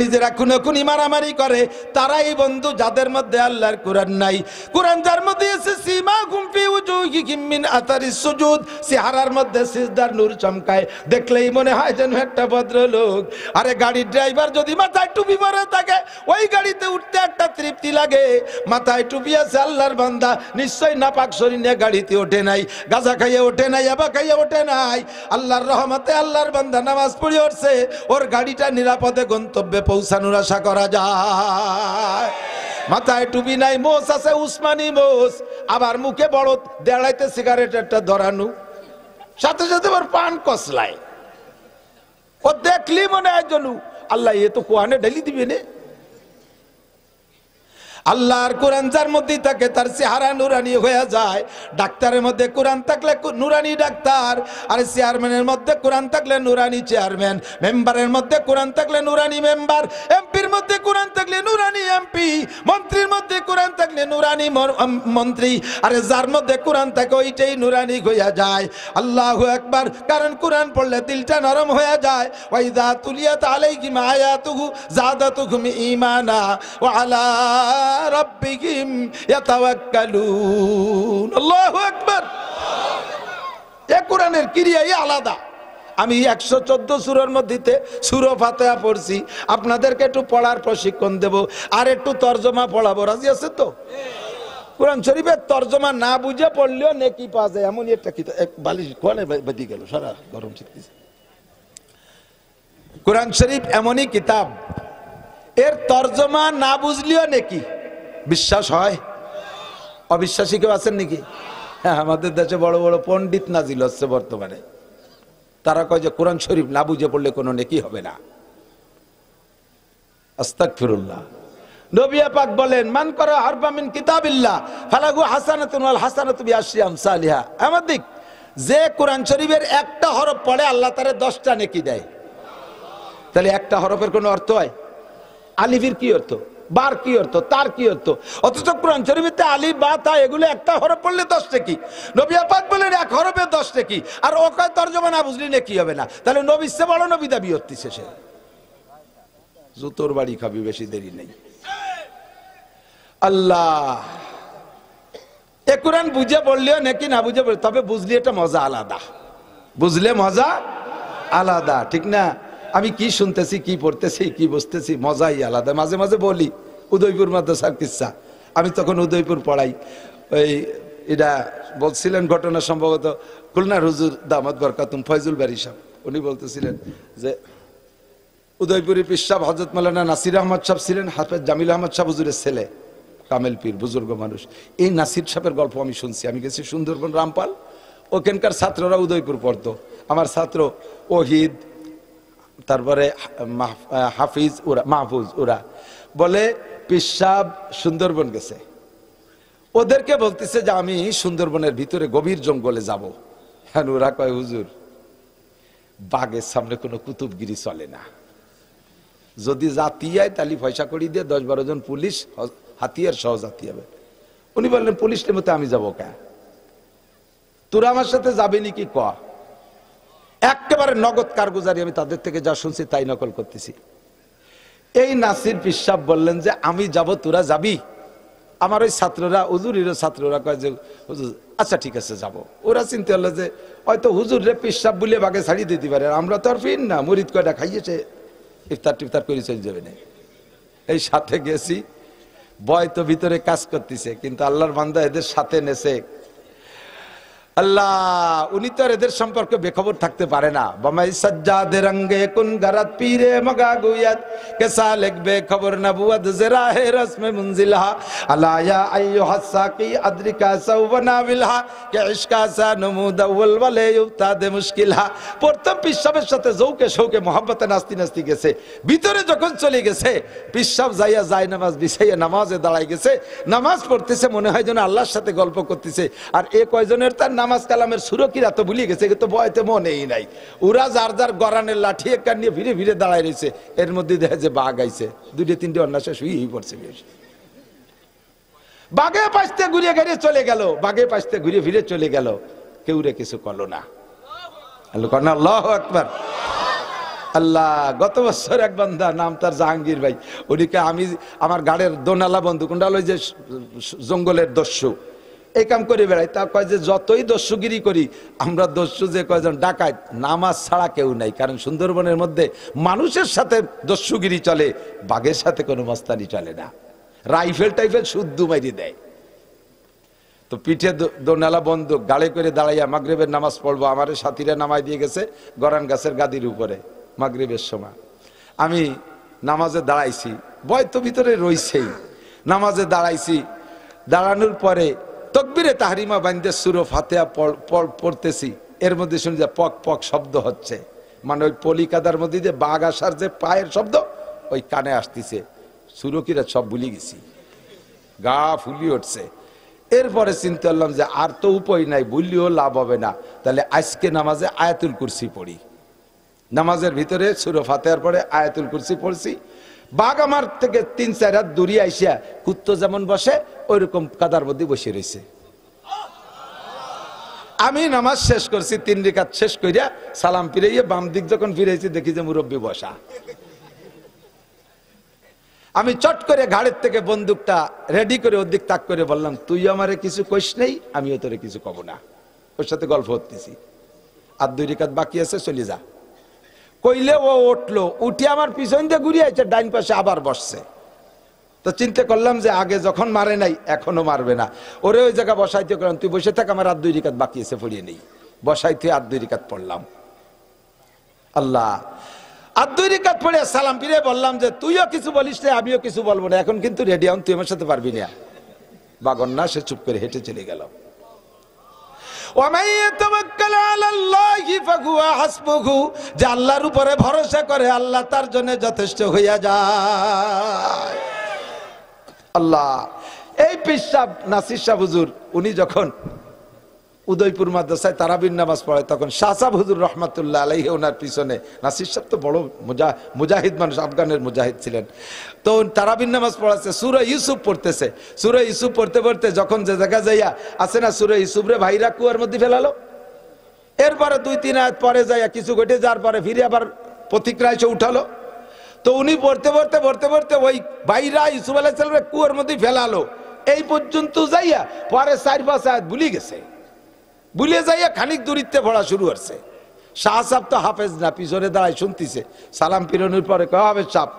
নিজেরা খুনোখুনি মারামারি করে, তারাই বন্ধু যাদের মধ্যে আল্লাহর কোরআন নাই। কোরআন যার মধ্যে আছে সীমাহুম ফি উজুহিহিম মিন আতারিস সুজুদ, চেহারার মধ্যে সিজদার নূর চমকায়, দেখলেই মনে হয় যেন একটা ভদ্রলোক। আরে গাড়ির ড্রাইভার যদি মাথায় টুপি পরে থাকে, ওই গাড়িতে উঠতে একটা তৃপ্তি লাগে। মাথায় টুপি আছে আল্লাহর বান্দা, নিশ্চয় নাপাক শরীর নিয়ে গাড়িতে ওঠে নাই, গাজা খাইয়ে ওঠে নাই, আবা খাইয়ে ওঠে নাই। আল্লাহর রহমতে আল্লাহর বান্দা নামাজ পড়ে উঠছে, ওর গাড়িটা নিরাপদে গন্তব্যে পৌঁছানোর আশা করা যায়। মাথায় টুপি নাই, মোষ আছে উসমানী মোষ, আবার মুখে বড় দেড়াইতে সিগারেট একটা ধরানো, সাথে সাথে ওর পান কসলায়। ও দেখলি মনে হয় জনু আল্লাহ এ তো কোরআনে ঢেলি দিবে নে। আল্লাহর কোরআন যার মধ্যে থাকে তার চেহারা নুরানি হয়ে যায়। ডাক্তারের মধ্যে কোরআন থাকলে নুরানি ডাক্তার, আর চেয়ারম্যানের মধ্যে কোরআন থাকলে নুরানি চেয়ারম্যান, মেম্বারের মধ্যে কোরআন থাকলে নুরানি মেম্বার, এমপির মধ্যে কোরআন থাকলে নুরানি এমপি, মন্ত্রীর মধ্যে কোরআন থাকলে নুরানি মন্ত্রী। আরে যার মধ্যে কোরআন থাকে ওইটাই নুরানি হইয়া যায়। আল্লাহু আকবার। কারণ কোরআন পড়লে দিলটা নরম হয়ে যায়। ওয়াইদা তুলিয়াত আলাইহিম আয়াতুহু যাদাতুহুম ঈমানা ওয়া আলা রাব্বিহিম ইয়াতাওয়াক্কালুন। আল্লাহু আকবার। এই কোরআনের ক্রিয়াই আলাদা। আমি 114 সূরার মধ্যে সূরা ফাতিহা পড়ছি, আপনাদেরকে একটু পড়ার প্রশিক্ষণ দেব, আর একটু তরজমা পড়াবো। রাজি আছে তো? কোরআন শরীফের তরজমা না বুঝে পড়লেও নেকি পাওয়া যায়, এমন একটা কিতাব। এক বালিশ কোনে বেদি গেল, সারা গরম শিখতেছে। কোরআন শরীফ এমনই কিতাব, এর তরজমা না বুঝলেও নেকি। বিশ্বাস হয়? অবিশ্বাসী কেউ আছেন নাকি? হ্যাঁ, আমাদের দেশে বড় বড় পণ্ডিত নাজিল হচ্ছে বর্তমানে, তারা কয় যে কোরআন শরীফ না বুঝে পড়লে কোনো নেকি হবে না। আস্তাগফিরুল্লাহ। নবী পাক বলেন, মান করা হারফা মিন কিতাবিল্লাহ ফালাহু হাসানাতুন ওয়াল হাসানাতু বিআশরি আমসালিহা। আমাদের যে কোরআন শরীফের একটা হরফ পড়ে আল্লাহ তারে 10টা নেকি দেয়। তাহলে একটা হরফের কোনো অর্থ হয়? আলিফের কি অর্থ, বার কি অর্থ, তার কি অর্থ? অথচ কোরআন শরীফে আলিফ বা তা এগুলো একটা হরফ পড়লে 10 নেকি। নবী পাক বলেন এক হরফে 10 নেকি, আর ও কয় তরজমা না বুঝলি নেকি হবে না। তাহলে নবীর চেয়ে বড় নবী দাবি হচ্ছে শেষে। জুতোর বাড়ি খাবি, বেশি দেরি নেই। আল্লাহ এ কোরআন বুঝে পড়লেও নাকি, না বুঝে পড়লে, তবে বুঝলি এটা মজা আলাদা, বুঝলে মজা আলাদা, ঠিক না? আমি কি শুনতেছি, কি পড়তেছি, কি বুঝতেছি, মজাই আলাদা। মাঝে মাঝে বলি উদয়পুর মাদ্রাসার কিচ্ছা, আমি তখন উদয়পুর পড়াই। ওই এটা বলছিলেন ঘটনা, সম্ভবত খুলনার হুজুর দামাত বরকাতুম ফয়জুল বারী সাহেব, উনি বলতেছিলেন যে উদয়পুরের পীর সাহেব হযরত মাওলানা নাসির আহমদ সাহেব ছিলেন হাফেজ জামিল আহমদ সাহেব হুজুরের ছেলে, কামেল পীর, বুজুর্গ মানুষ। এই নাসির সাহেবের গল্প আমি শুনছি। আমি গেছি সুন্দরবন রামপাল, ওখানকার ছাত্ররা উদয়পুর পড়তো। আমার ছাত্র ওহিদ, তারপরে হাফিজ, ওরা মাহফুজ, ওরা বলে পীর সাহেব সুন্দরবন গেছে, ওদেরকে বলতেছে যে আমি সুন্দরবনের ভিতরে গভীর জঙ্গলে যাব। হ্যাঁ, ওরা কয় হুজুর বাঘের সামনে কোনো কুতুবগিরি চলে না, যদি জাতি হয় তাহলে পয়সা করি দিয়ে 10-12 জন পুলিশ হাতিয়ার সহ জাতি হবে। উনি বললেন পুলিশের মতো আমি যাবো কে, তোরা আমার সাথে যাবে নাকি ক। একেবারে নগদ কারগুজারি, আমি তাদের থেকে যা শুনছি তাই নকল করতেছি। এই নাসির পীর সাহেব বললেন যে আমি যাব, তোরা যাবি? আমার ওই ছাত্ররা, হুজুরের ছাত্ররা কয় যে হুজুর আচ্ছা ঠিক আছে যাব। ওরা চিন্তা হলো যে হয়তো হুজুর রে পীর সাহেব বলে বাগে ছাড়িয়ে দিতে পারে, আমরা তো আর ফির না, মুরিদ কয়টা খাইয়েছে ইফতার টিফতার করে চলে যাবে না। এই সাথে গেছি, বয় তো ভিতরে কাজ করতেছে, কিন্তু আল্লাহর বান্দা এদের সাথে নেছে। আল্লাহ, উনি তো এদের সম্পর্কে বেখবর থাকতে পারে না। বামাই সাজ্জাদে রঙ্গে কুন গরাত পীরে মগা গুয়াত কে সালেক বেখবর নবুয়ত জরা হে রসমে মুনজিলহা আলা ইয়া আইয়ুহাস সাকি আদরিকা সাওবনা বিলহা কে ইশকা সা নমুদ আউল ওয়ালে ইউতাদে মুশকিলহা। প্রথম পিসাবের সাথে জৌকে শৌকে মোহাব্বতে নাস্তি নাস্তি গেছে, ভিতরে যখন চলে গেছে পিসাব যাইয়া যায় নামাজ বিছাইয়া নামাজে দাঁড়ায় গেছে, নামাজ পড়তেছে, মনে হয় যেন আল্লাহর সাথে গল্প করতেছে। আর এ কয়জনের তার নামাজ কালামের সুরকিরা তো ভুলে গেছে, কিন্তু বয়তে মনেই নাই। ওরা যার যার গরানের লাঠি একটা নিয়ে ভিড়ে ভিড়ে দাঁড়ায় রয়েছে, এর মধ্যে দেখা যে বাঘ আইছে, 2-3টে অন্যাসে শুয়েই পড়ছে। বাঘে পাশতে ঘুরিয়ে ঘিরে চলে গেল, বাঘে পাশতে ঘুরে ফিরে চলে গেল, কেউ রে কিছু করলো না। আল্লাহু আকবার। আল্লাহ, গত বছর এক বান্দা, নাম তার জাহাঙ্গীর ভাই, উনিকে আমি আমার গাড়ির দোনালা বন্ধু কোনটা যে জঙ্গলের দস্যু এই কাম করে বেড়াই, তা কয় যে যতই দস্যুগিরি করি আমরা দস্যু যে কয়জন ডাকাত, নামাজ ছাড়া কেউ নাই। কারণ সুন্দরবনের মধ্যে মানুষের সাথে দস্যুগিরি চলে, বাঘের সাথে কোনো মস্তানি চলে না। রাইফেল টাইফেল শুদ্ধ মাইরি দেয়। তো পিঠে দোনালা বন্দুক, গাড়ি করে দাঁড়াইয়া মাগরিবের নামাজ পড়বো, আমার সাথীরা নামাই দিয়ে গেছে গরান গাছের গাদির উপরে মাগরিবের সময়। আমি নামাজে দাঁড়াইছি, ভয় তো ভিতরে রইছেই, নামাজে দাঁড়াইছি, দাঁড়ানোর পরে তকবীরে তাহরিমা বান্দে সূরা ফাতিহা পড়তেছি, এর মধ্যে শুনি যে পক পক শব্দ হচ্ছে, মানে ওই পলিকাদার মধ্যে যে বাঘ আসার যে পায়ের শব্দ ওই কানে আসতেছে। সুরকিরা সব ভুলে গেছি, গা ফুলি উঠছে। এরপরে চিন্তা করলাম যে আর তো উপায় নাই, বললেও লাভ হবে না, তাহলে আজকে নামাজে আয়াতুল কুরসি পড়ি। নামাজের ভিতরে সূরা ফাতিহার পরে আয়াতুল কুরসি পড়ছি। বাঘ আমার থেকে 3-4 হাত দূরে আইসা কুত্তো যেমন বসে ওইরকম কাদার মধ্যে বসে রয়েছে। আমি নামাজ শেষ করছি, 3 রাকাত শেষ করিয়া সালাম ফিরাইয়া বাম দিক যখন ফিরাইছি দেখি যে মুরব্বী বসা। আমি চট করে ঘাড়ের থেকে বন্দুকটা রেডি করে ওর দিক তাক করে বললাম, তুই আমারে কিছু কইস নেই, আমিও তোরে কিছু কব না। ওর সাথে গল্প হতেছি, আর 2 রাকাত বাকি আছে, চলে যা। কইলে ও উঠলো, উঠে আমার পিছন দিয়ে ঘুরিয়ে আইছে, ডাইন পাশে আবার বসছে। তো চিন্তা করলাম যে আগে যখন মারে নাই এখনো মারবে না, ওরে ওই জায়গা বসাইতে করলাম, তুই বসে থাক, আমার আর 2 রাকাত বাকি আছে, পড়িয়ে নেই। বসাইতে আর 2 রাকাত পড়লাম। আল্লাহ, আর 2 রাকাত পড়ে সালাম ফিরে বললাম যে তুইও কিছু বলিস না, আমিও কিছু বলবো না, এখন কিন্তু রেডি হন, তুই আমার সাথে পারবি না। বাগন না, সে চুপ করে হেঁটে চলে গেল। যে আল্লাহর উপরে ভরসা করে আল্লাহ তার জন্য যথেষ্ট হইয়া যায়। আল্লাহ, এই পীর সাহেব নাসির সাহেব হুজুর, উনি যখন উদয়পুর মাদ্রাসায় তারাবির নামাজ পড়ে, তখন শাহ সাহেব হুজুর রহমাতুল্লাহ আলাইহি ওনার পিছনে, নাসির সাহেব তো বড় মুজাহিদ মানুষ, আফগানের মুজাহিদ ছিলেন, তো তারাবির নামাজ পড়াচ্ছে, সূরা ইউসুফ পড়তেছে। সূরা ইউসুফ পড়তে পড়তে যখন যে জায়গা যাইয়া আছে না, সূরা ইউসুফ রে ভাইরা কুয়ার মধ্যে ফেলালো, এরপরে 2-3 আয়াত পরে যাইয়া কিছু ঘটে যাওয়ার পরে ফিরে আবার প্রতিক্রিয়া এসে উঠালো। তো উনি পড়তে পড়তে পড়তে পড়তে ওই ভাইরা ইউসুফ আলাইহিস সালামের কুয়ার মধ্যে ফেলালো, এই পর্যন্ত যাইয়া পরে 4-5 আয়াত ভুলে গেছে। ভুলে যাইয়া খানিক দূরিত্বে পড়া শুরু করছে। শাহ সাহেব তো হাফেজ না, পিছনে দাঁড়ায় শুনতেছে। সালাম ফিরানোর পরে কয়, হাফেজ সাহেব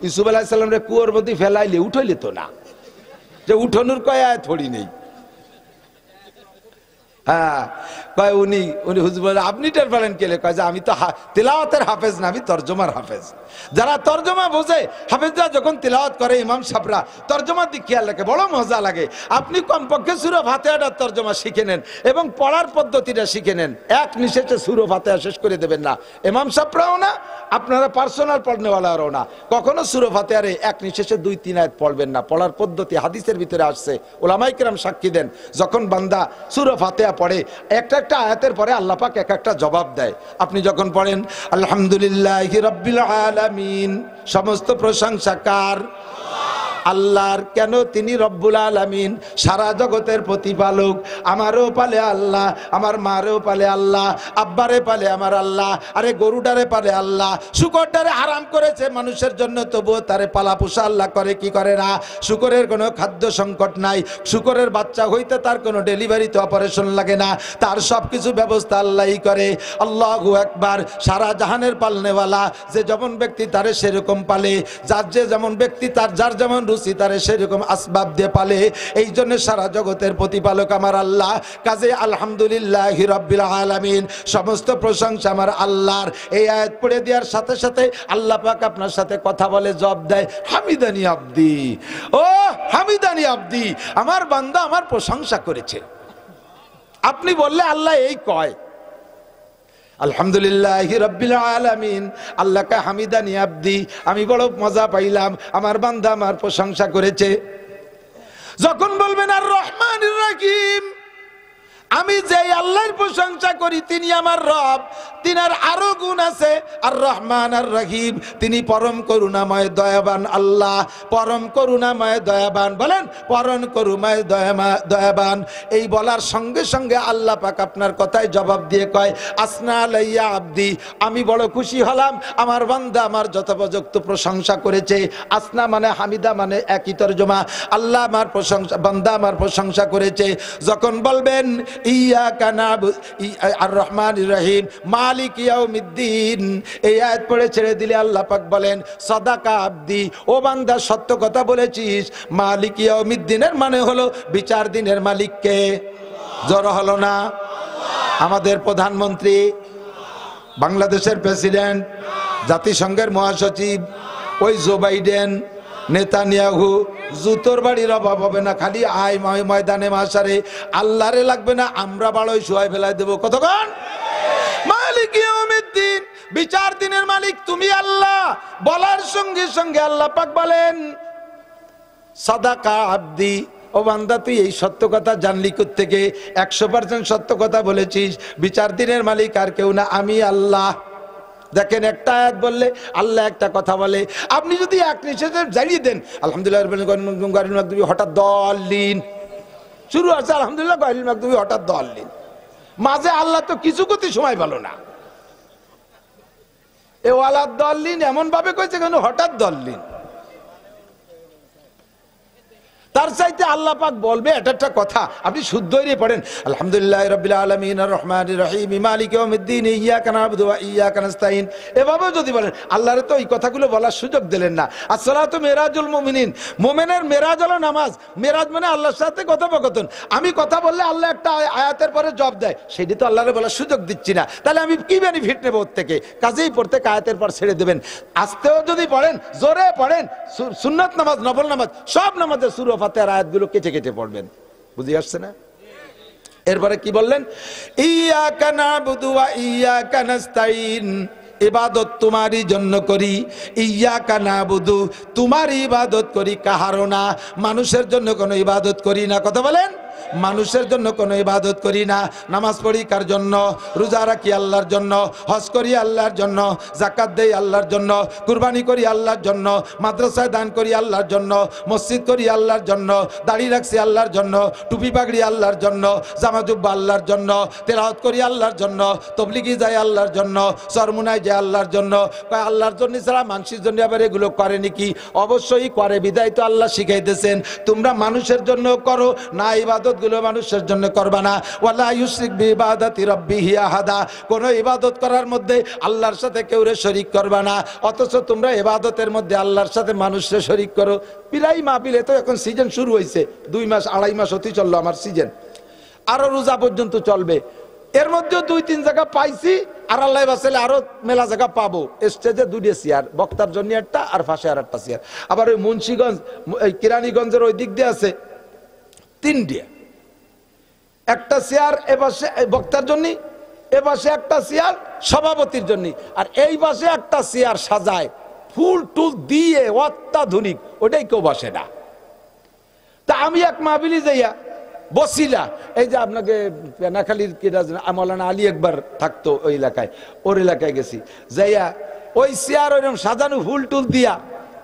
ইউসুফ আলাইহিস সালাম রে কুয়ার মধ্যে ফেলাইলে উঠাইলে তো না, যে উঠানোর কয় আয়াত পড়ি নেই। হ্যাঁ, কয় উনি হুজুর বলে আপনি টের পেলেন কেলে? কয় যে আমি তো তিলাওয়াতের হাফেজ না, আমি তরজমার হাফেজ। যারা তরজমা বোঝে, হাফেজরা যখন তিলাওয়াত করে ইমাম সাহেবরা তরজমার দিক খেয়াল রাখে, বড় মজা লাগে। আপনি কমপক্ষে সূরা ফাতিহাটার তরজমা শিখে নেন এবং পড়ার পদ্ধতিটা শিখে নেন, এক নিঃশেষে সূরা ফাতিহা শেষ করে দেবেন না। ইমাম সাহেবরাও না, আপনারা পার্সোনাল পড়নেওয়ালারাও না, কখনো সূরা ফাতিহারে এক নিঃশেষে 2-3 আয়াত পড়বেন না। পড়ার পদ্ধতি হাদিসের ভিতরে আসছে, উলামায়ে কেরাম সাক্ষী দেন, যখন বান্দা সূরা ফাতিহা নিয়ে পড়ে, একটা একটা আয়াতের পরে আল্লাহ পাক এক একটা জবাব দেয়। আপনি যখন পড়েন আলহামদুলিল্লাহি রাব্বিল আলামিন, সমস্ত প্রশংসা কার? আল্লাহর। কেন? তিনি রব্বুল আলামিন, সারা জগতের প্রতিপালক। আমারও পালে আল্লাহ, আমার মারেও পালে আল্লাহ, আব্বারে পালে আমার আল্লাহ, আরে গরুটারে পালে আল্লাহ, শুকরটারে হারাম করেছে মানুষের জন্য, তবুও তারে পালা পোষা আল্লাহ করে কি করে না? শুকরের কোনো খাদ্য সংকট নাই, শুকরের বাচ্চা হইতে তার কোনো ডেলিভারিতে অপারেশন লাগে না, তার সব কিছু ব্যবস্থা আল্লাহই করে। আল্লাহু আকবার। সারা জাহানের পালনেওয়ালা, যে যেমন ব্যক্তি তারে সেরকম পালে, যার যে যেমন ব্যক্তি তার যার যেমন রুচি তারে সেরকম আসবাব দিয়ে পালে। এই জন্য সারা জগতের প্রতিপালক আমার আল্লাহ। কাজে আলহামদুলিল্লাহি রাব্বিল আলামিন, সমস্ত প্রশংসা আমার আল্লাহর। এই আয়াত পড়ে দেওয়ার সাথে সাথে আল্লাহ পাক আপনার সাথে কথা বলে, জবাব দেয়, হামিদানি আব্দি, ও হামিদানি আব্দি, আমার বান্দা আমার প্রশংসা করেছে। আপনি বললে আল্লাহ এই কয় আলহামদুলিল্লাহি রাব্বিল আলামিন, আল্লাহকে হামিদানি আব্দি, আমি বড় মজা পাইলাম, আমার বান্দা আমার প্রশংসা করেছে। যখন বলবেন আর রহমানির রহিম, আমি যে আল্লাহর প্রশংসা করি তিনি আমার রব, তিনার আরো গুণ আছে, আর রহমান আর রহিম, তিনি পরম করুণাময় দয়াবান আল্লাহ, পরম করুণাময় দয়াবান। বলেন পরম করুণাময় দয়াবান। এই বলার সঙ্গে সঙ্গে আল্লাহ পাক আপনার কথায় জবাব দিয়ে কয়, আসনা আলাইয়া আব্দি, আমি বড় খুশি হলাম, আমার বান্দা আমার যথোপযুক্ত প্রশংসা করেছে। আসনা মানে হামিদা মানে একই তরজমা। আল্লাহ আমার প্রশংসা, বান্দা আমার প্রশংসা করেছে। যখন বলবেন ইয়াকা নাবুদু আর রহমানির রহিম মালিক ইয়াউমিদ্দিন, এই আয়াত পড়ে ছেড়ে দিলে আল্লাহ পাক বলেন, সাদাকা আব্দি, ও বান্দা সত্য কথা বলেছিস। মালিক ইয়াউমিদ্দিনের মানে হলো বিচার দিনের মালিককে। জোর হলো না? আমাদের প্রধানমন্ত্রী, বাংলাদেশের প্রেসিডেন্ট, জাতিসংঘের মহাসচিব, ওই জো বাইডেন, নেতানিয়াহু, জুতোর বাড়ির অভাব হবে না, খালি আয় ময়দানে মাসারে। আল্লাহরে লাগবে না, আমরা বাড়ই শুয়াই ফেলাই দেবো। কতক্ষণ? মালিক ইয়াউমিদ্দিন, বিচার দিনের মালিক তুমি আল্লাহ। বলার সঙ্গে সঙ্গে আল্লাহ পাক বলেন, সাদাকা আব্দি, ও বান্দা তুই এই সত্য কথা জানলি কোত্থেকে? 100% সত্য কথা বলেছিস। বিচার দিনের মালিক আর কেউ না, আমি আল্লাহ। দেখেন, একটা আয়াত বললে আল্লাহ একটা কথা বলে। আপনি যদি এক নিঃশ্বাসে জ্বালিয়ে দেন আলহামদুলিল্লাহ, হঠাৎ দলিন শুরু আছে, আলহামদুলিল্লাহ গায়রুল মাগদুবি, হঠাৎ দলিন, মাঝে আল্লাহ তো কিছু করতে সময় পেল না। এ ওয়ালা দলিন এমন ভাবে কইছে কেন হঠাৎ দলিন, তার চাইতে আল্লাহ পাক বলবে এটা একটা কথা। আপনি শুদ্ধ হয়ে পড়েন আলহামদুলিল্লাহি রাব্বিল আলামিন আর রহমানির রহিম মালিকি ইয়াউমিদ্দিন ইয়্যাকা না'বুদু ওয়া ইয়্যাকা নাস্তাইন, এভাবে যদি বলেন, আল্লাহরে তো এই কথাগুলো বলার সুযোগ দিলেন না। আসসালাতু মিরাজুল মুমিনিন, মুমিনের মেরাজ হলো নামাজ। মেরাজ মানে আল্লাহর সাথে কথোপকথন। আমি কথা বললে আল্লাহ একটা আয়াতের পরে জবাব দেয়, সেটি তো আল্লাহরে বলার সুযোগ দিচ্ছি না, তাহলে আমি কি বেনিফিট নেব ওর থেকে? কাজেই প্রত্যেক আয়াতের পর ছেড়ে দেবেন। আস্তেও যদি পড়েন, জোরে পড়েন, সুন্নাত নামাজ, নফল নামাজ, সব নামাজের সূরা ফাতিহার আয়াতগুলো কেটে কেটে পড়বেন। বুঝে আসছে না? এরপরে কি বললেন? ইয়্যাকা না'বুদু ওয়া ইয়্যাকা নাস্তাইন, ইবাদত তোমারই জন্য করি। ইয়্যাকা না'বুদু, তোমার ইবাদত করি, কাহারও না। মানুষের জন্য কোনো ইবাদত করি না। কথা বলেন, মানুষের জন্য কোনো ইবাদত করি না। নামাজ পড়ি কার জন্য? রোজা রাখি আল্লাহর জন্য, হজ করি আল্লাহর জন্য, যাকাত দেই আল্লাহর জন্য, কুরবানি করি আল্লাহর জন্য, মাদ্রাসায় দান করি আল্লাহর জন্য, মসজিদ করি আল্লাহর জন্য, দাড়ি রাখছি আল্লাহর জন্য, টুপি পাগড়ি আল্লাহর জন্য, জামা জুব্বা আল্লাহর জন্য, তেলাওয়াত করি আল্লাহর জন্য, তবলিগি যাই আল্লাহর জন্য, চরমুনায় যায় আল্লাহর জন্য। আল্লাহর জন্য ছাড়া মানুষের জন্য আবার এগুলো করে নাকি? অবশ্যই করে, বিধায় তো আল্লাহ শিখাইতেছেন তোমরা মানুষের জন্য করো না, ইবাদত গুলো মানুষের জন্য করবা না। ওয়ালা ইউশরিক বিইবাদাতি রাব্বিহি আহাদা, কোন ইবাদত করার মধ্যে আল্লাহর সাথে কেউরে শরীক করবা না। অথচ তোমরা ইবাদতের মধ্যে আল্লাহর সাথে মানুষরে শরীক করো। প্রায় মাহফিলে তো এখন সিজন শুরু হয়েছে, 2 মাস 2.5 মাস হতে চললো আমার সিজন, আরো রোজা পর্যন্ত চলবে। এর মধ্যে 2-3 জায়গা পাইছি, আর আল্লাহ বাঁচালে আরো মেলা জায়গা পাবো। স্টেজে 2টা চেয়ার, বক্তার জন্য একটা, আর পাশে আর একটা চেয়ার। আবার ওই মুন্সিগঞ্জ, কেরানীগঞ্জের ওই দিক দিয়ে আছে 3টা, একটা চেয়ার এপাশে বক্তার জন্য, এপাশে একটা চেয়ার সভাপতির জন্য, আর এই পাশে একটা চেয়ার সাজায় ফুল টুল দিয়ে অত্যাধুনিক, ওটাই কেউ বসে না। তা আমি এক মাহফিলে যাইয়া বসিলা, এই যে আপনাকে পেনাখালীর মৌলানা আলী একবার থাকতো ওই এলাকায়, ওর এলাকায় গেছি, যাইয়া ওই চেয়ার ওইরকম সাজানো ফুল টুল দিয়া,